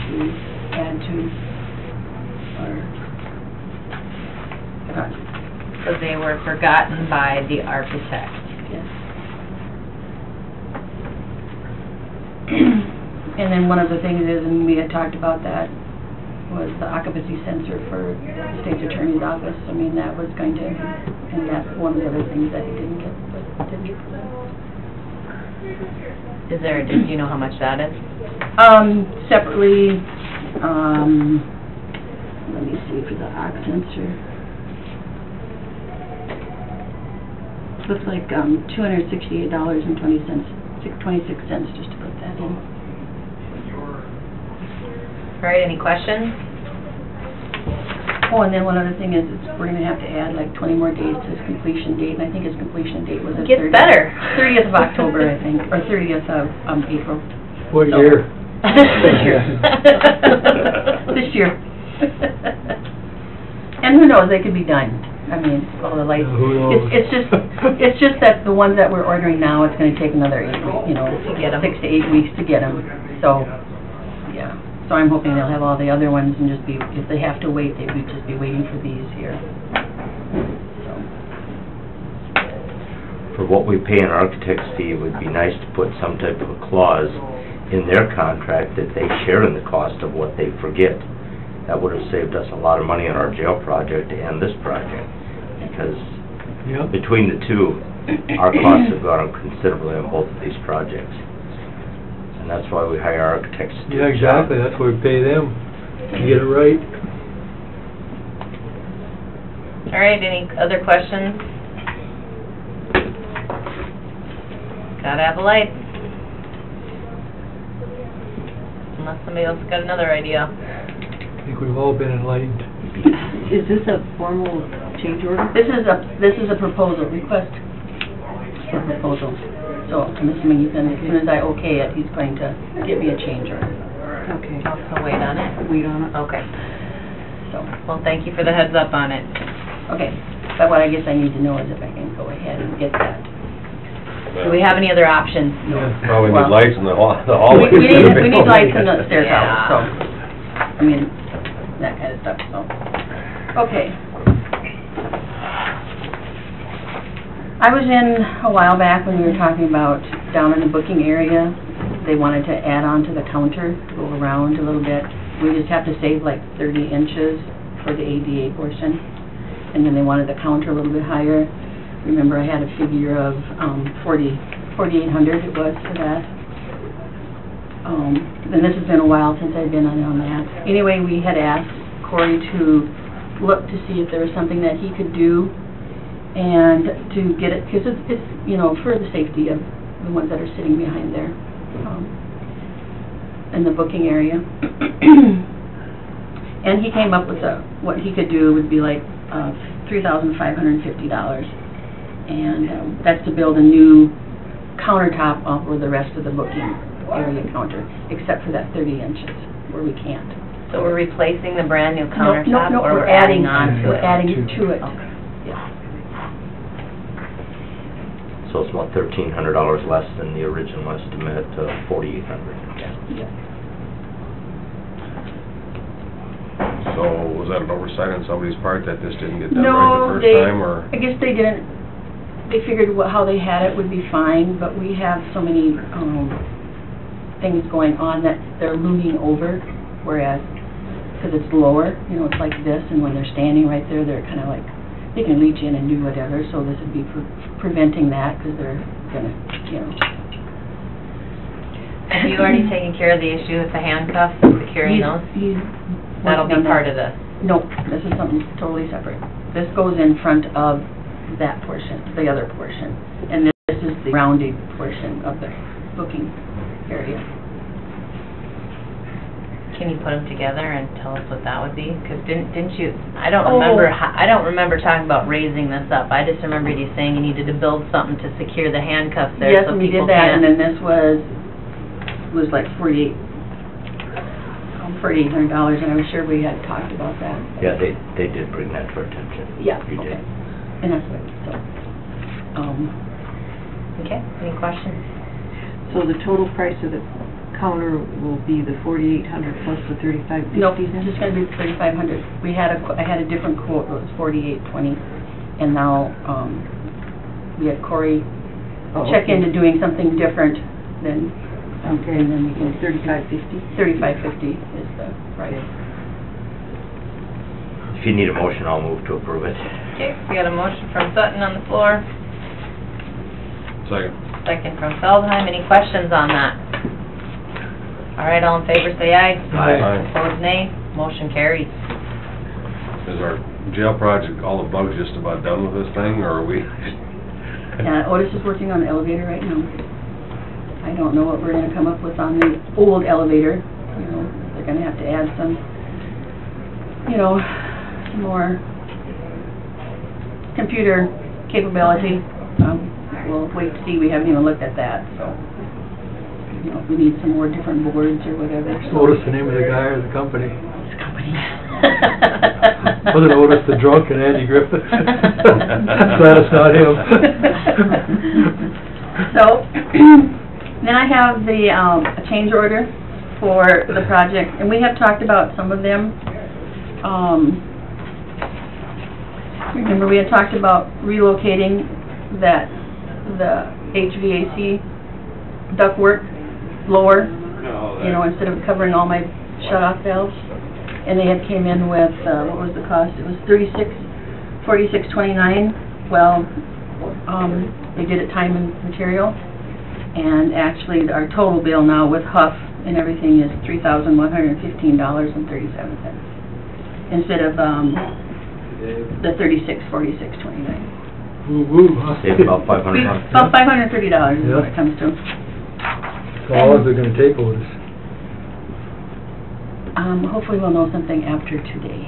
[SPEAKER 16] to add to our project.
[SPEAKER 1] So they were forgotten by the architect.
[SPEAKER 16] Yes. And then one of the things is, and we had talked about that, was the occupancy sensor for the state's attorney's office. I mean, that was going to, and that's one of the other things that he didn't get, but did get.
[SPEAKER 1] Is there, do you know how much that is?
[SPEAKER 16] Separately, let me see for the ox sensor. Looks like, $268.26, just to put that in.
[SPEAKER 1] All right, any questions?
[SPEAKER 16] Oh, and then one other thing is, we're gonna have to add like 20 more days to his completion date, and I think his completion date was the
[SPEAKER 1] Gets better.
[SPEAKER 16] 30th of October, I think, or 30th of April.
[SPEAKER 6] What
[SPEAKER 16] So-
[SPEAKER 6] year?
[SPEAKER 16] This year. This year. And who knows, they could be done. I mean, all the lights.
[SPEAKER 6] Who knows?
[SPEAKER 16] It's just that the ones that we're ordering now, it's gonna take another 8 weeks, you know,
[SPEAKER 1] To get 'em.
[SPEAKER 16] 6 to 8 weeks to get them. So, yeah. So I'm hoping they'll have all the other ones and just be, if they have to wait, they would just be waiting for these here. So,
[SPEAKER 7] For what we pay an architect's fee, it would be nice to put some type of a clause in their contract that they share in the cost of what they forget. That would have saved us a lot of money on our jail project and this project, because
[SPEAKER 6] Yep.
[SPEAKER 7] between the two, our costs have gone up considerably on both of these projects. And that's why we hire architects to do
[SPEAKER 6] Yeah,
[SPEAKER 7] the job.
[SPEAKER 6] exactly, that's what we pay them, to get it right.
[SPEAKER 1] All right, any other questions? Gotta have a light. Unless somebody else got another idea.
[SPEAKER 6] I think we've all been enlightened.
[SPEAKER 5] Is this a formal change order?
[SPEAKER 16] this is a proposal, request for proposal. So I'm assuming he's gonna, as soon as I okay it, he's going to give me a change order.
[SPEAKER 5] Okay.
[SPEAKER 1] Also wait on it?
[SPEAKER 5] Wait on it.
[SPEAKER 1] Okay.
[SPEAKER 16] So,
[SPEAKER 1] Well, thank you for the heads up on it.
[SPEAKER 16] okay. But what I guess I need to know is if I can go ahead and get that.
[SPEAKER 1] Do we have any other options?
[SPEAKER 4] Probably
[SPEAKER 16] Well,
[SPEAKER 4] need lights in the hallway.
[SPEAKER 16] We need lights in the stairs
[SPEAKER 1] Yeah.
[SPEAKER 16] house, so, I mean, that kind of stuff, so. Okay. I was in a while back when we were talking about down in the booking area, they wanted to add on to the counter, go around a little bit. We just have to save like 30 inches for the ADA portion, and then they wanted the counter a little bit higher. Remember, I had a figure of 4,800 it was for that. And this has been a while since I've been on that. Anyway, we had asked Corey to look to see if there was something that he could do and to get it, because it's, you know, for the safety of the ones that are sitting behind there, in the booking area. And he came up with what he could do would be like $3,550. And that's to build a new countertop over the rest of the booking area counter, except for that 30 inches where we can't.
[SPEAKER 1] So we're replacing the brand new
[SPEAKER 16] No,
[SPEAKER 1] countertop,
[SPEAKER 16] no,
[SPEAKER 1] or
[SPEAKER 16] we're
[SPEAKER 1] we're adding on to it?
[SPEAKER 16] We're adding to it.
[SPEAKER 1] Okay.
[SPEAKER 16] Yeah.
[SPEAKER 7] So it's about $1,300 less than the original estimate of $4,800.
[SPEAKER 16] Yeah.
[SPEAKER 4] So was that an oversight on somebody's part that this didn't get done
[SPEAKER 16] No,
[SPEAKER 4] right the first time, or?
[SPEAKER 16] I guess they didn't, they figured how they had it would be fine, but we have so many, things going on that they're looming over, whereas, because it's lower, you know, it's like this, and when they're standing right there, they're kind of like, they can reach in and do whatever, so this would be preventing that, because they're gonna, you know.
[SPEAKER 1] Have you already taken care of the issue with the handcuffs, securing those? That'll be part of this?
[SPEAKER 16] Nope, this is something totally separate. This goes in front of that portion, the other portion, and this is the rounded portion of the booking area.
[SPEAKER 1] Can you put them together and tell us what that would be? Because didn't you, I don't remember talking about raising this up. I just remembered you saying you needed to build something to secure the handcuffs there
[SPEAKER 16] Yes,
[SPEAKER 1] so
[SPEAKER 16] and we
[SPEAKER 1] people
[SPEAKER 16] did that, and
[SPEAKER 1] can't.
[SPEAKER 16] then this was like $4,800, and I was sure we had talked about that.
[SPEAKER 7] Yeah, they did bring that to our attention.
[SPEAKER 16] Yeah,
[SPEAKER 7] You
[SPEAKER 16] okay.
[SPEAKER 7] did.
[SPEAKER 16] And that's what, so,
[SPEAKER 1] Okay, any questions?
[SPEAKER 5] So the total price of the counter will be the 4,800 plus the 3,550
[SPEAKER 16] nope,
[SPEAKER 5] then?
[SPEAKER 16] it's just gonna be 3,500. I had a different quote, it was 4,820, and now, we had Corey check into doing something different than,
[SPEAKER 5] Okay, and then we can 3,550?
[SPEAKER 16] 3,550 is the price.
[SPEAKER 7] If you need a motion, I'll move to approve it.
[SPEAKER 1] Okay, we got a motion from Sutton on the floor,
[SPEAKER 4] Second.
[SPEAKER 1] second from Feldheim. Any questions on that? All right, all in favor, say aye.
[SPEAKER 4] Aye.
[SPEAKER 1] Opposed, nay. Motion carries.
[SPEAKER 4] Is our jail project, all the bugs just about done with this thing, or are we?
[SPEAKER 16] Yeah, Otis is working on the elevator right now. I don't know what we're gonna come up with on the old elevator. You know, they're gonna have to add some, you know, some more computer capability. We'll wait to see, we haven't even looked at that, so, you know, we need some more different boards or whatever. so-
[SPEAKER 6] Otis the name of the guy or the company?
[SPEAKER 16] This company.
[SPEAKER 6] Wasn't Otis the drunk and Andy Griffith? Glad it's not him.
[SPEAKER 16] So, then I have the, a change order for the project, and we have talked about some of them. Remember, we had talked about relocating the HVAC ductwork lower, you know, instead of covering all my shut-off valves. And they had came in with, what was the cost? It was $46.29. Well, they did it time and material, and actually our total bill now with Huff and everything is $3,115.37 instead of the $36.46.29.
[SPEAKER 6] Woo-woo, huh?
[SPEAKER 7] Save about $500.
[SPEAKER 16] About $530 is what it comes to.
[SPEAKER 6] So how long is it gonna take, Otis?
[SPEAKER 16] Hopefully we'll know something after today.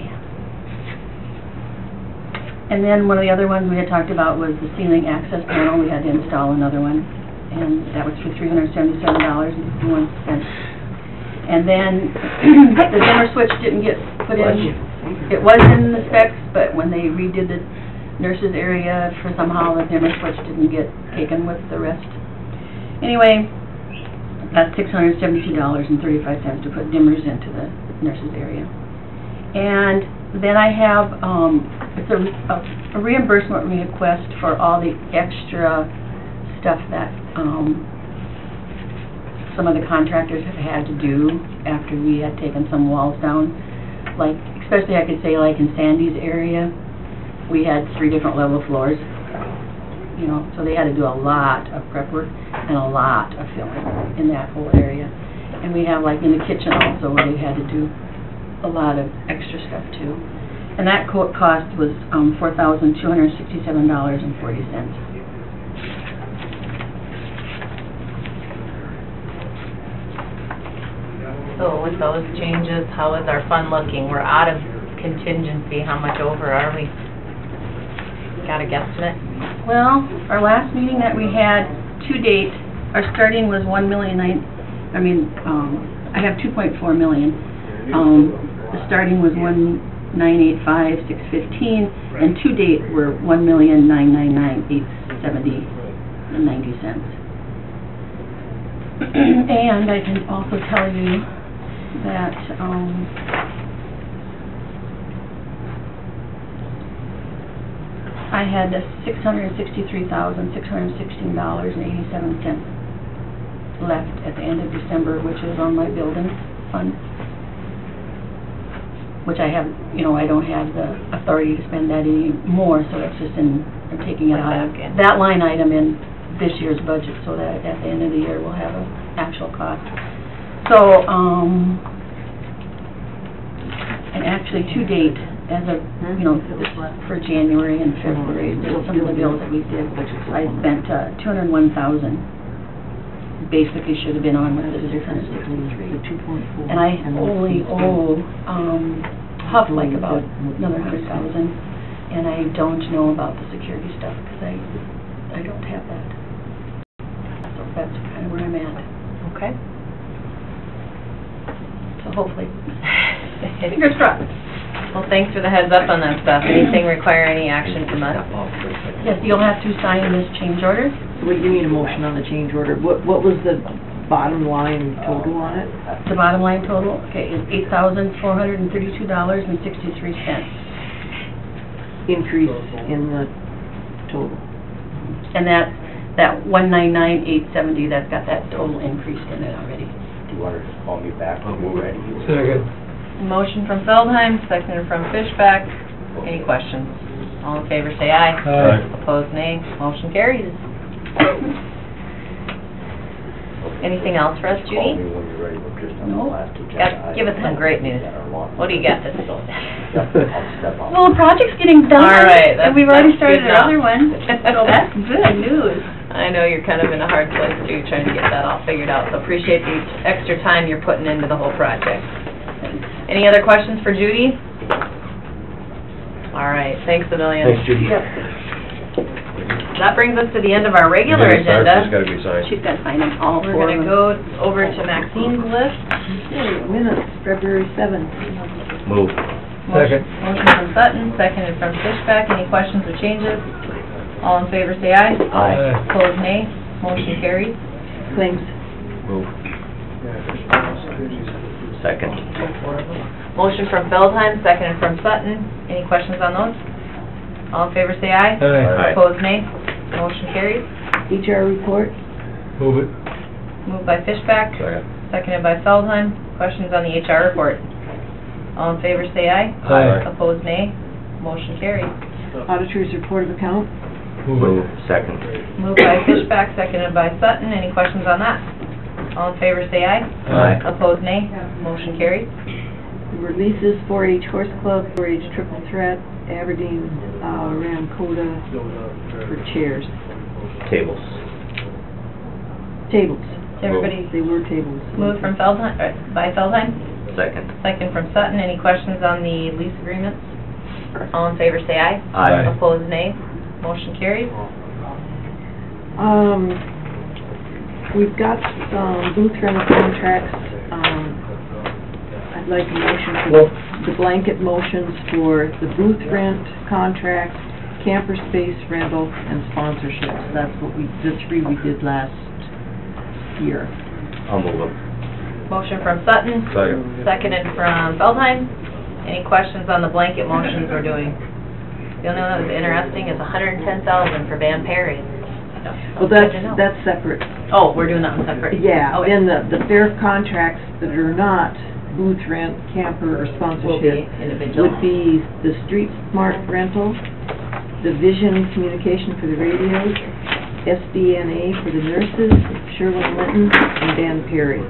[SPEAKER 16] And then one of the other ones we had talked about was the ceiling access panel. We had to install another one, and that was for $377.51. And then the dimmer switch didn't get put in. It was in the specs, but when they redid the nurses area, for somehow the dimmer switch didn't get taken with the rest. Anyway, that's $672.35 to put dimmers into the nurses area. And then I have, it's a reimbursement request for all the extra stuff that, some of the contractors have had to do after we had taken some walls down. Like, especially I could say like in Sandy's area, we had 3 different level floors. You know, so they had to do a lot of prep work and a lot of filling in that whole area. And we have like in the kitchen also where they had to do a lot of extra stuff too. And that cost was $4,267.40.
[SPEAKER 1] So with those changes, how is our fund looking? We're out of contingency. How much over are we? Got a guesstimate?
[SPEAKER 16] Well, our last meeting that we had to date, our starting was I have 2.4 million. The starting was 1,985,615, and to date, we're 1,999,870.90. And I can also tell you that, I had $663,616.87 left at the end of December, which is on my building fund. Which I have, you know, I don't have the authority to spend that anymore, so it's just I'm taking it out of that line item in this year's budget, so that at the end of the year we'll have an actual cost. So, and actually to date, as of, you know, for January and February, some of the bills that we did, I spent $201,000. Basically should have been on with the $663. And I only owe Huff like about another $100,000, and I don't know about the security stuff because I don't have that. So that's kind of where I'm at.
[SPEAKER 1] Okay.
[SPEAKER 16] So hopefully, fingers crossed.
[SPEAKER 1] Well, thanks for the heads up on that stuff. Anything require any action from us?
[SPEAKER 16] Yes, you'll have to sign this change order.
[SPEAKER 5] So we do need a motion on the change order. What was the bottom line total on it?
[SPEAKER 16] The bottom line total, okay, is $8,432.63.
[SPEAKER 5] Increase in the total.
[SPEAKER 16] And that 199,870, that's got that total increase in it already.
[SPEAKER 7] Do you want to just call me back when we're ready?
[SPEAKER 6] Second.
[SPEAKER 1] Motion from Feldheim, seconded from Fishback. Any questions? All in favor say aye.
[SPEAKER 6] Aye.
[SPEAKER 1] Opposed nay. Motion carries. Anything else for us, Judy?
[SPEAKER 16] No.
[SPEAKER 1] Give us some great news. What do you got this?
[SPEAKER 16] Well, the project's getting done.
[SPEAKER 1] All right,
[SPEAKER 16] And we've already
[SPEAKER 1] that's good
[SPEAKER 16] started another
[SPEAKER 1] enough.
[SPEAKER 16] one, so that's good news.
[SPEAKER 1] I know you're kind of in a hard place too, trying to get that all figured out, so appreciate the extra time you're putting into the whole project. Any other questions for Judy? All right, thanks a million.
[SPEAKER 4] Thanks, Judy.
[SPEAKER 1] That brings us to the end of our regular
[SPEAKER 4] Minutes are-
[SPEAKER 1] agenda.
[SPEAKER 4] Just gotta be signed.
[SPEAKER 16] She's got to sign them all
[SPEAKER 1] We're
[SPEAKER 16] for
[SPEAKER 1] gonna go over to Maxine's list.
[SPEAKER 5] Okay, minutes, February 7th.
[SPEAKER 7] Move.
[SPEAKER 6] Second.
[SPEAKER 1] Motion from Sutton, seconded from Fishback. Any questions or changes? All in favor, say aye.
[SPEAKER 7] Aye.
[SPEAKER 1] Opposed, nay. Motion carries.
[SPEAKER 5] Claims.
[SPEAKER 7] Move. Second.
[SPEAKER 1] Motion from Feldheim, seconded from Sutton. Any questions on those? All in favor, say aye.
[SPEAKER 7] Aye.
[SPEAKER 1] Opposed, nay. Motion carries.
[SPEAKER 5] HR report.
[SPEAKER 6] Move it.
[SPEAKER 1] Moved by Fishback, seconded by Feldheim. Questions on the HR report? All in favor, say aye.
[SPEAKER 6] Aye.
[SPEAKER 1] Opposed, nay. Motion carries.
[SPEAKER 5] Auditor's report of account.
[SPEAKER 6] Move it.
[SPEAKER 7] Second.
[SPEAKER 1] Moved by Fishback, seconded by Sutton. Any questions on that? All in favor, say aye.
[SPEAKER 7] Aye.
[SPEAKER 1] Opposed, nay. Motion carries.
[SPEAKER 5] Releases 4-H Horse Club, 4-H Triple Threat, Aberdeen, Ram Coda for chairs.
[SPEAKER 7] Tables.
[SPEAKER 5] Tables.
[SPEAKER 1] Everybody
[SPEAKER 5] They were tables.
[SPEAKER 1] moved from Feldheim, by Feldheim,
[SPEAKER 7] Second.
[SPEAKER 1] second from Sutton. Any questions on the lease agreements? All in favor, say aye.
[SPEAKER 7] Aye.
[SPEAKER 1] Opposed, nay. Motion carries.
[SPEAKER 5] We've got some booth rental contracts. I'd like a motion for the blanket motions for the booth rent contract, camper space rental, and sponsorships. That's what the three we did last year.
[SPEAKER 7] I'll move them.
[SPEAKER 1] Motion from Sutton,
[SPEAKER 4] Second.
[SPEAKER 1] seconded from Feldheim. Any questions on the blanket motions we're doing? The only one that was interesting is $110,000 for Van Perry.
[SPEAKER 5] Well,
[SPEAKER 1] Good to know.
[SPEAKER 5] that's separate.
[SPEAKER 1] Oh, we're doing that one separate?
[SPEAKER 5] Yeah,
[SPEAKER 1] Okay.
[SPEAKER 5] and the fair contracts that are not booth rent, camper, or
[SPEAKER 1] Will
[SPEAKER 5] sponsorship
[SPEAKER 1] be individual.
[SPEAKER 5] would be the Street Smart rental, the Vision Communication for the radios, SDNA for the nurses, Sherwin-Linton, and Dan Perry.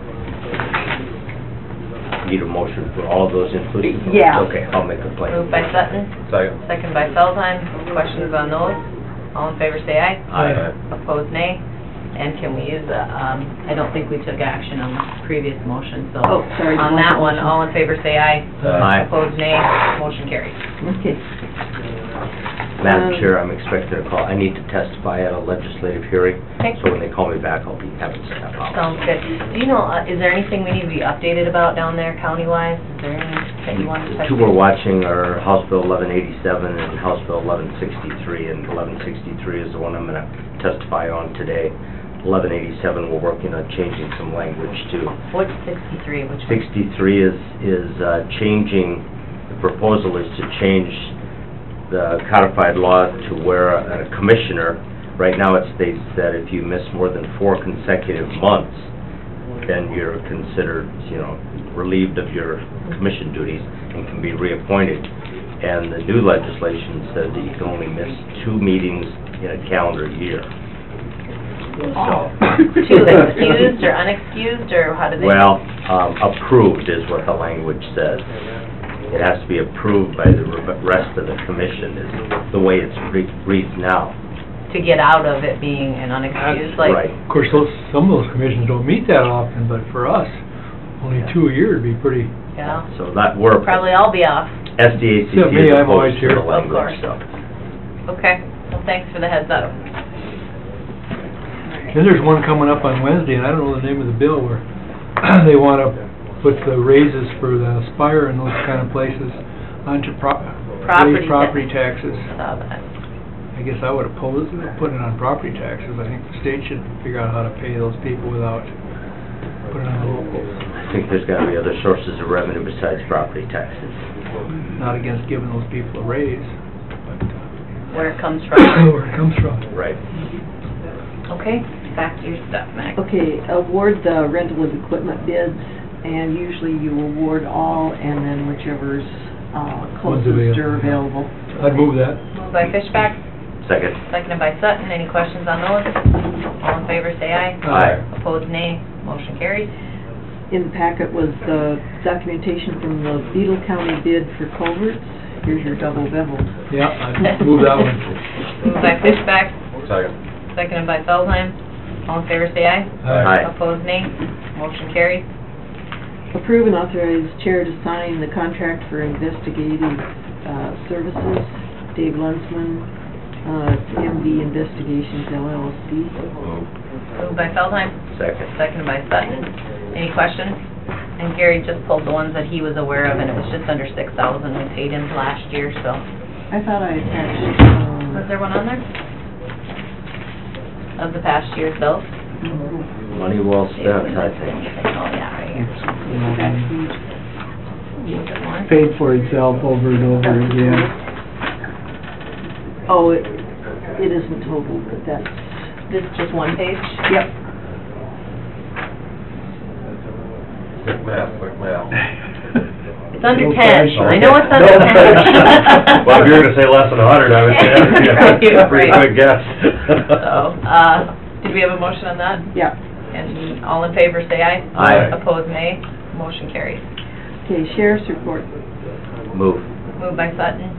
[SPEAKER 7] Need a motion for all of those including?
[SPEAKER 5] Yeah.
[SPEAKER 7] Okay, I'll make a plan.
[SPEAKER 1] Moved by Sutton,
[SPEAKER 4] Second.
[SPEAKER 1] second by Feldheim. Questions on those? All in favor, say aye.
[SPEAKER 7] Aye.
[SPEAKER 1] Opposed, nay. And can we use I don't think we took action on the previous motion, so.
[SPEAKER 5] Oh, sorry.
[SPEAKER 1] On that one, all in favor, say aye.
[SPEAKER 7] Aye.
[SPEAKER 1] Opposed, nay. Motion carries.
[SPEAKER 5] Okay.
[SPEAKER 7] Madam Chair, I'm expecting a call. I need to testify at a legislative hearing,
[SPEAKER 1] Okay.
[SPEAKER 7] so when they call me back, I'll be having to step out.
[SPEAKER 1] Sounds good. Do you know, is there anything we need to be updated about down there county-wise? Is there anything you want to
[SPEAKER 7] The
[SPEAKER 1] touch?
[SPEAKER 7] two we're watching are House Bill 1187 and House Bill 1163, and 1163 is the one I'm going to testify on today. 1187, we're working on changing some language to.
[SPEAKER 1] What's 63? Which one?
[SPEAKER 7] 63 is changing, the proposal is to change the codified law to where a commissioner, right now it states that if you miss more than 4 consecutive months, then you're considered, relieved of your commission duties and can be reappointed. And the new legislation said that you can only miss 2 meetings in a calendar year. So,
[SPEAKER 1] Two excused or unexcused, or how do they?
[SPEAKER 7] well, approved is what the language says. It has to be approved by the rest of the commission, is the way it's reads now.
[SPEAKER 1] To get out of it being an unexcused, like.
[SPEAKER 7] Right.
[SPEAKER 6] Of course, some of those commissions don't meet that often, but for us, only 2 a year would be pretty,
[SPEAKER 1] Yeah.
[SPEAKER 7] So that we're,
[SPEAKER 1] Probably I'll be off.
[SPEAKER 7] SDACC
[SPEAKER 6] Yeah, me,
[SPEAKER 7] is
[SPEAKER 6] I'm always
[SPEAKER 7] opposed to the
[SPEAKER 6] here.
[SPEAKER 1] Of course.
[SPEAKER 7] language, so.
[SPEAKER 1] Okay. Well, thanks for the heads up.
[SPEAKER 6] then there's one coming up on Wednesday, and I don't know the name of the bill, where they want to put the raises for the Spire and those kind of places onto
[SPEAKER 1] Property
[SPEAKER 6] property taxes.
[SPEAKER 1] Saw that.
[SPEAKER 6] I guess I would oppose putting it on property taxes. I think the state should figure out how to pay those people without putting it on the locals.
[SPEAKER 7] I think there's gotta be other sources of revenue besides property taxes.
[SPEAKER 6] Not against giving those people a raise, but
[SPEAKER 1] Where it comes from.
[SPEAKER 6] where it comes from.
[SPEAKER 7] Right.
[SPEAKER 1] Okay, back to your stuff, Max.
[SPEAKER 5] Okay, award the rental of equipment bids, and usually you award all, and then whichever's closest or available.
[SPEAKER 6] I'd move that.
[SPEAKER 1] Moved by Fishback,
[SPEAKER 7] Second.
[SPEAKER 1] seconded by Sutton. Any questions on those? All in favor, say aye.
[SPEAKER 7] Aye.
[SPEAKER 1] Opposed, nay. motion carries.
[SPEAKER 5] In the packet was the documentation from the Beetle County bid for culverts. Here's your double bevel.
[SPEAKER 6] Yeah, I move that one.
[SPEAKER 1] Moved by Fishback,
[SPEAKER 4] Second.
[SPEAKER 1] seconded by Feldheim. All in favor, say aye.
[SPEAKER 7] Aye.
[SPEAKER 1] Opposed, nay. Motion carries.
[SPEAKER 5] Approve and authorize chair to sign the contract for investigative services. Dave Lunsman, MV Investigations LLC.
[SPEAKER 1] Moved by Feldheim,
[SPEAKER 7] Second.
[SPEAKER 1] seconded by Sutton. Any questions? And Gary just pulled the ones that he was aware of, and it was just under 6,000 we paid him last year, so.
[SPEAKER 5] I thought I attached,
[SPEAKER 1] Was there one on there? Of the past year's bills?
[SPEAKER 7] Money well spent, I think.
[SPEAKER 1] Oh, yeah, right here.
[SPEAKER 12] It's paid for itself over and over again.
[SPEAKER 5] Oh, it isn't total, but that's,
[SPEAKER 1] This is just one page?
[SPEAKER 5] yep.
[SPEAKER 4] Quick math.
[SPEAKER 1] It's under
[SPEAKER 12] No
[SPEAKER 1] 10.
[SPEAKER 12] pressure.
[SPEAKER 1] I know it's under
[SPEAKER 12] No
[SPEAKER 1] 10.
[SPEAKER 12] pressure.
[SPEAKER 4] Well, if you were gonna say less than 100, I would say,
[SPEAKER 1] Right,
[SPEAKER 4] pretty
[SPEAKER 1] right.
[SPEAKER 4] quick guess.
[SPEAKER 1] So, did we have a motion on that?
[SPEAKER 5] Yeah.
[SPEAKER 1] And all in favor, say aye.
[SPEAKER 7] Aye.
[SPEAKER 1] Opposed, nay. Motion carries.
[SPEAKER 5] Okay, sheriff's report.
[SPEAKER 7] Move.
[SPEAKER 1] Moved by Sutton,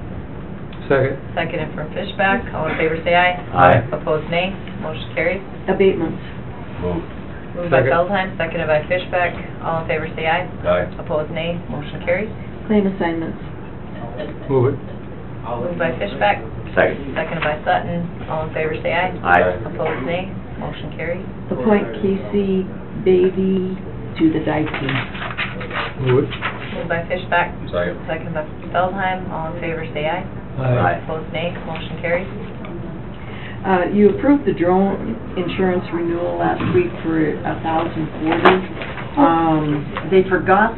[SPEAKER 6] Second.
[SPEAKER 1] seconded from Fishback. All in favor, say aye.
[SPEAKER 7] Aye.
[SPEAKER 1] Opposed, nay. Motion carries.
[SPEAKER 5] Abatements.
[SPEAKER 4] Move.
[SPEAKER 1] Moved by
[SPEAKER 6] Second.
[SPEAKER 1] Feldheim, seconded by Fishback. All in favor, say aye.
[SPEAKER 4] Aye.
[SPEAKER 1] Opposed, nay. Motion carries.
[SPEAKER 5] Claim assignments.
[SPEAKER 6] Move it.
[SPEAKER 1] Moved by Fishback,
[SPEAKER 7] Second.
[SPEAKER 1] seconded by Sutton. All in favor, say aye.
[SPEAKER 7] Aye.
[SPEAKER 1] Opposed, nay. Motion carries.
[SPEAKER 5] Appoint Casey Baby to the DICE team.
[SPEAKER 6] Move it.
[SPEAKER 1] Moved by Fishback,
[SPEAKER 4] Second.
[SPEAKER 1] seconded by Feldheim. All in favor, say aye.
[SPEAKER 7] Aye.
[SPEAKER 1] Opposed, nay. Motion carries.
[SPEAKER 5] You approved the drone insurance renewal last week for $1,040. They forgot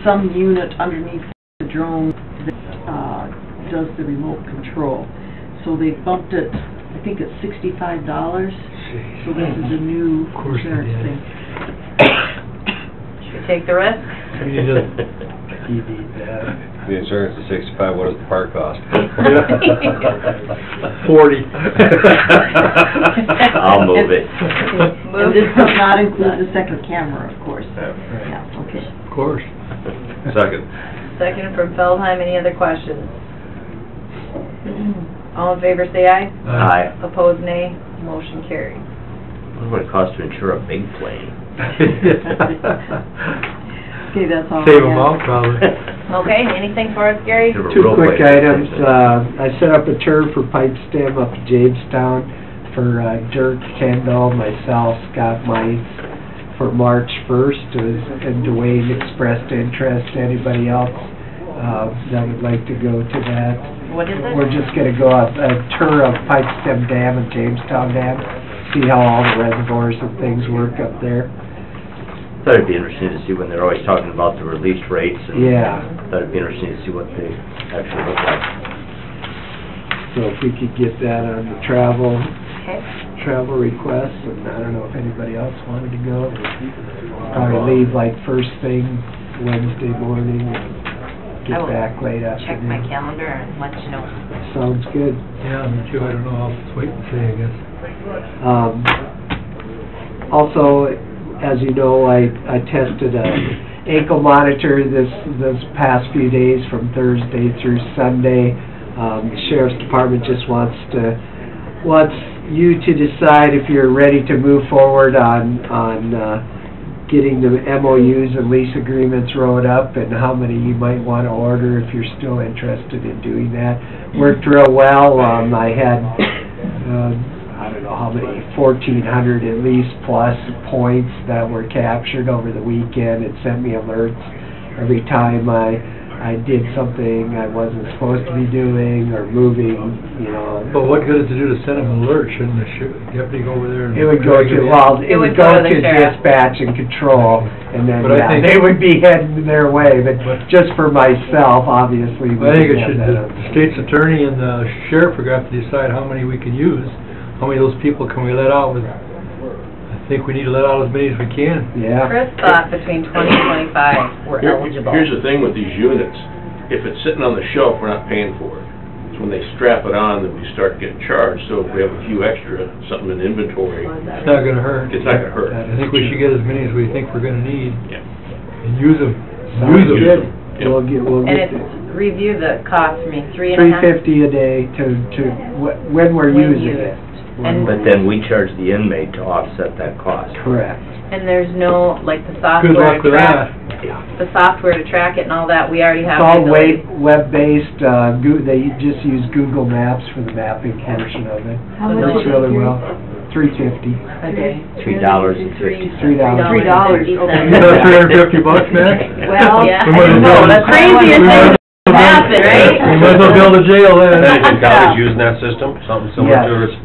[SPEAKER 5] some unit underneath the drone that does the remote control. So they bumped it, I think it's $65. So this is a new
[SPEAKER 6] course they
[SPEAKER 5] insurance
[SPEAKER 6] did.
[SPEAKER 5] thing.
[SPEAKER 1] Should we take the risk?
[SPEAKER 6] You just,
[SPEAKER 12] You need that.
[SPEAKER 4] The insurance is 65, what does the park cost?
[SPEAKER 6] 40.
[SPEAKER 7] I'll move it.
[SPEAKER 5] And this does not include the second camera, of course. Yeah, okay.
[SPEAKER 6] Of course.
[SPEAKER 4] Second.
[SPEAKER 1] Second from Feldheim. Any other questions? All in favor, say aye.
[SPEAKER 7] Aye.
[SPEAKER 1] Opposed, nay. Motion carries.
[SPEAKER 7] What would it cost to insure a big plane?
[SPEAKER 5] Okay, that's all.
[SPEAKER 6] Save
[SPEAKER 5] I
[SPEAKER 6] them
[SPEAKER 5] have.
[SPEAKER 6] all, probably.
[SPEAKER 1] Okay, anything for us, Gary?
[SPEAKER 7] Give a
[SPEAKER 12] Two
[SPEAKER 7] real
[SPEAKER 12] quick items.
[SPEAKER 7] presentation.
[SPEAKER 12] I set up a tour for Pipe Stem up to Jamestown for Dirk Kendall, myself, Scott Mites, for March 1st. And Dwayne expressed interest. Anybody else that would like to go to that?
[SPEAKER 1] What is it?
[SPEAKER 12] We're just gonna go up a tour of Pipe Stem Dam and Jamestown Dam, see how all the reservoirs and things work up there.
[SPEAKER 7] Thought it'd be interesting to see when they're always talking about the release rates. And
[SPEAKER 12] Yeah.
[SPEAKER 7] thought it'd be interesting to see what they actually look like.
[SPEAKER 12] So if we could get that on the travel
[SPEAKER 1] Okay.
[SPEAKER 12] requests, and I don't know if anybody else wanted to go. Probably leave like first thing Wednesday morning and
[SPEAKER 1] I
[SPEAKER 12] get
[SPEAKER 1] will
[SPEAKER 12] back late
[SPEAKER 1] Check my
[SPEAKER 12] afternoon.
[SPEAKER 1] calendar and let you know.
[SPEAKER 12] Sounds good.
[SPEAKER 6] Yeah, me too, I don't know, I'll just wait and see, I guess.
[SPEAKER 12] Also, as you know, I tested a ankle monitor this past few days from Thursday through Sunday. The Sheriff's Department just wants you to decide if you're ready to move forward on getting the MOUs and lease agreements wrote up, and how many you might want to order if you're still interested in doing that. Worked real well. I had I don't know how many, 1,400 at least plus points that were captured over the weekend. It sent me alerts every time I did something I wasn't supposed to be doing or moving, you know.
[SPEAKER 6] But what good does it do to send them an alert? Shouldn't the deputy go over there and...
[SPEAKER 12] It would go to, well, it would go to
[SPEAKER 1] the sheriff.
[SPEAKER 12] dispatch and control, and then,
[SPEAKER 6] But I
[SPEAKER 12] yeah,
[SPEAKER 6] think-
[SPEAKER 12] they would be heading their way, but just for myself, obviously. we
[SPEAKER 6] I think it
[SPEAKER 12] can have
[SPEAKER 6] should,
[SPEAKER 12] that
[SPEAKER 6] the
[SPEAKER 12] on.
[SPEAKER 6] state's attorney and the sheriff are gonna have to decide how many we can use. How many of those people can we let out with, I think we need to let out as many as we can.
[SPEAKER 12] Yeah.
[SPEAKER 1] Chris thought between 20 and 25 were eligible.
[SPEAKER 8] Here's the thing with these units, if it's sitting on the shelf, we're not paying for it. It's when they strap it on that we start getting charged, so if we have a few extra, something in inventory,
[SPEAKER 6] It's not gonna hurt.
[SPEAKER 8] it's not gonna hurt.
[SPEAKER 12] That
[SPEAKER 6] I think we should get as many as we think we're gonna need,
[SPEAKER 8] Yeah.
[SPEAKER 6] and use them.
[SPEAKER 12] Sounds
[SPEAKER 6] Use
[SPEAKER 12] good.
[SPEAKER 6] them.
[SPEAKER 12] We'll
[SPEAKER 1] And
[SPEAKER 12] get
[SPEAKER 1] it's, review the cost for me, $3.50?
[SPEAKER 12] $3.50 a day when we're
[SPEAKER 1] When
[SPEAKER 12] using
[SPEAKER 1] used.
[SPEAKER 12] it.
[SPEAKER 1] And-
[SPEAKER 7] But then we charge the inmate to offset that cost.
[SPEAKER 12] Correct.
[SPEAKER 1] And there's no, like, the
[SPEAKER 6] Good
[SPEAKER 1] software
[SPEAKER 6] luck
[SPEAKER 1] to
[SPEAKER 6] with
[SPEAKER 1] track,
[SPEAKER 6] that.
[SPEAKER 1] the software to track it and all that, we already have
[SPEAKER 12] It's
[SPEAKER 1] the
[SPEAKER 12] all
[SPEAKER 1] ability.
[SPEAKER 12] web-based, they just use Google Maps for the mapping portion of it.
[SPEAKER 5] How
[SPEAKER 1] So
[SPEAKER 5] much
[SPEAKER 1] no-
[SPEAKER 5] is it
[SPEAKER 12] Really
[SPEAKER 5] here?
[SPEAKER 12] well. $3.50.
[SPEAKER 1] A day.
[SPEAKER 7] $3.50.
[SPEAKER 12] $3.
[SPEAKER 6] You got $350, Max?
[SPEAKER 5] Well,
[SPEAKER 1] Yeah,
[SPEAKER 6] We
[SPEAKER 1] I
[SPEAKER 6] might as
[SPEAKER 1] didn't know,
[SPEAKER 6] well-
[SPEAKER 1] that's crazy, it's like, happen, right?
[SPEAKER 6] We might as well build a jail then.
[SPEAKER 4] Pennington County's using that system, something similar
[SPEAKER 12] Yes.
[SPEAKER 4] to ours?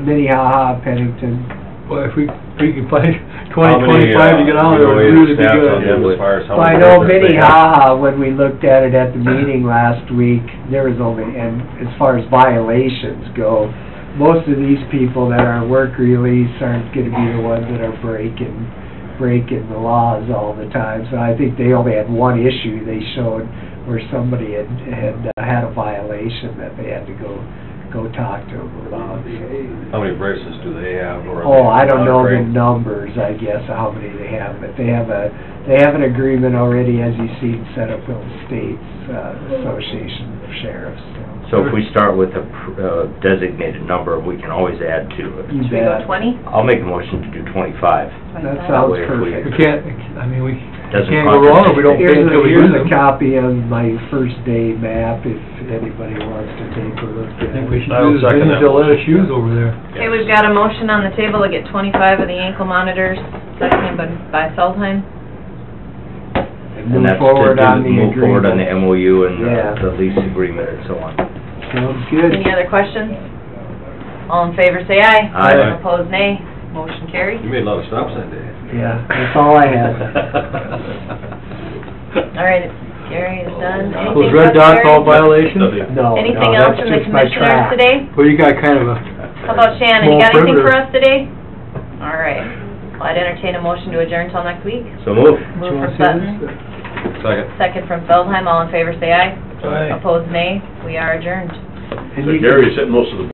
[SPEAKER 12] Minnehaha, Pennington.
[SPEAKER 6] Well, if we can find
[SPEAKER 4] How
[SPEAKER 6] 20,
[SPEAKER 4] many,
[SPEAKER 6] 25 to get out there, it would really be
[SPEAKER 4] staff on
[SPEAKER 6] good.
[SPEAKER 4] them as far as how
[SPEAKER 12] Well, I
[SPEAKER 4] many
[SPEAKER 12] know
[SPEAKER 4] residents they have?
[SPEAKER 12] Minnehaha, when we looked at it at the meeting last week, there was only, and as far as violations go, most of these people that are work release aren't gonna be the ones that are breaking the laws all the time. So I think they only had one issue they showed where somebody had a violation that they had to go talk to them about.
[SPEAKER 4] How many braces do they have? Or are
[SPEAKER 12] Oh,
[SPEAKER 4] they
[SPEAKER 12] I don't know the
[SPEAKER 4] trained?
[SPEAKER 12] numbers, I guess, how many they have, but they have an agreement already, as you see, set up with the state's association of sheriffs.
[SPEAKER 7] So if we start with a designated number, we can always add to it.
[SPEAKER 12] You
[SPEAKER 1] Should we go
[SPEAKER 12] bet.
[SPEAKER 1] 20?
[SPEAKER 7] I'll make a motion to do 25.
[SPEAKER 12] That
[SPEAKER 7] That
[SPEAKER 12] sounds
[SPEAKER 7] way if we-
[SPEAKER 12] perfect.
[SPEAKER 6] We can't, I mean, we
[SPEAKER 7] Doesn't
[SPEAKER 6] can't go wrong if we don't pay
[SPEAKER 12] Here's
[SPEAKER 6] until we
[SPEAKER 12] a
[SPEAKER 6] use them.
[SPEAKER 12] copy of my first day map, if anybody wants to take a look
[SPEAKER 6] I
[SPEAKER 12] at
[SPEAKER 6] think we
[SPEAKER 12] it.
[SPEAKER 6] should
[SPEAKER 4] I will
[SPEAKER 6] use as
[SPEAKER 4] second
[SPEAKER 6] many as
[SPEAKER 4] that
[SPEAKER 6] they'll let us
[SPEAKER 4] motion.
[SPEAKER 6] use over there.
[SPEAKER 1] Okay, we've got a motion on the table to get 25 of the ankle monitors, seconded by Feldheim.
[SPEAKER 7] And
[SPEAKER 12] Move
[SPEAKER 7] that's to
[SPEAKER 12] forward on the
[SPEAKER 7] Move forward on the
[SPEAKER 12] agreement.
[SPEAKER 7] MOU and
[SPEAKER 12] Yeah.
[SPEAKER 7] the lease agreement and so on.
[SPEAKER 12] Sounds good.
[SPEAKER 1] Any other questions? All in favor, say aye.
[SPEAKER 7] Aye.
[SPEAKER 1] Opposed, nay. Motion carried.
[SPEAKER 4] You made a lot of stops that day.
[SPEAKER 12] Yeah, that's all I had.
[SPEAKER 1] All right, Gary is done.
[SPEAKER 6] Those
[SPEAKER 1] Anything
[SPEAKER 6] red
[SPEAKER 1] else,
[SPEAKER 6] dots
[SPEAKER 1] Gary?
[SPEAKER 6] all violations?
[SPEAKER 12] No,
[SPEAKER 1] Anything
[SPEAKER 12] no,
[SPEAKER 1] else
[SPEAKER 12] that's
[SPEAKER 1] from the
[SPEAKER 12] just my
[SPEAKER 1] commissioners
[SPEAKER 12] track.
[SPEAKER 1] today?
[SPEAKER 6] Well, you got kind of a,
[SPEAKER 1] How about Shannon, you
[SPEAKER 6] Small
[SPEAKER 1] got anything for
[SPEAKER 6] perimeter.
[SPEAKER 1] us today? All right. Well, I'd entertain a motion to adjourn till next week.
[SPEAKER 7] So move.
[SPEAKER 1] Move from Sutton,
[SPEAKER 4] Second.
[SPEAKER 1] second from Feldheim. All in favor, say aye.
[SPEAKER 6] Aye.
[SPEAKER 1] Opposed, nay. We are adjourned.
[SPEAKER 12] And
[SPEAKER 8] So
[SPEAKER 12] you-
[SPEAKER 8] Gary's hitting most of the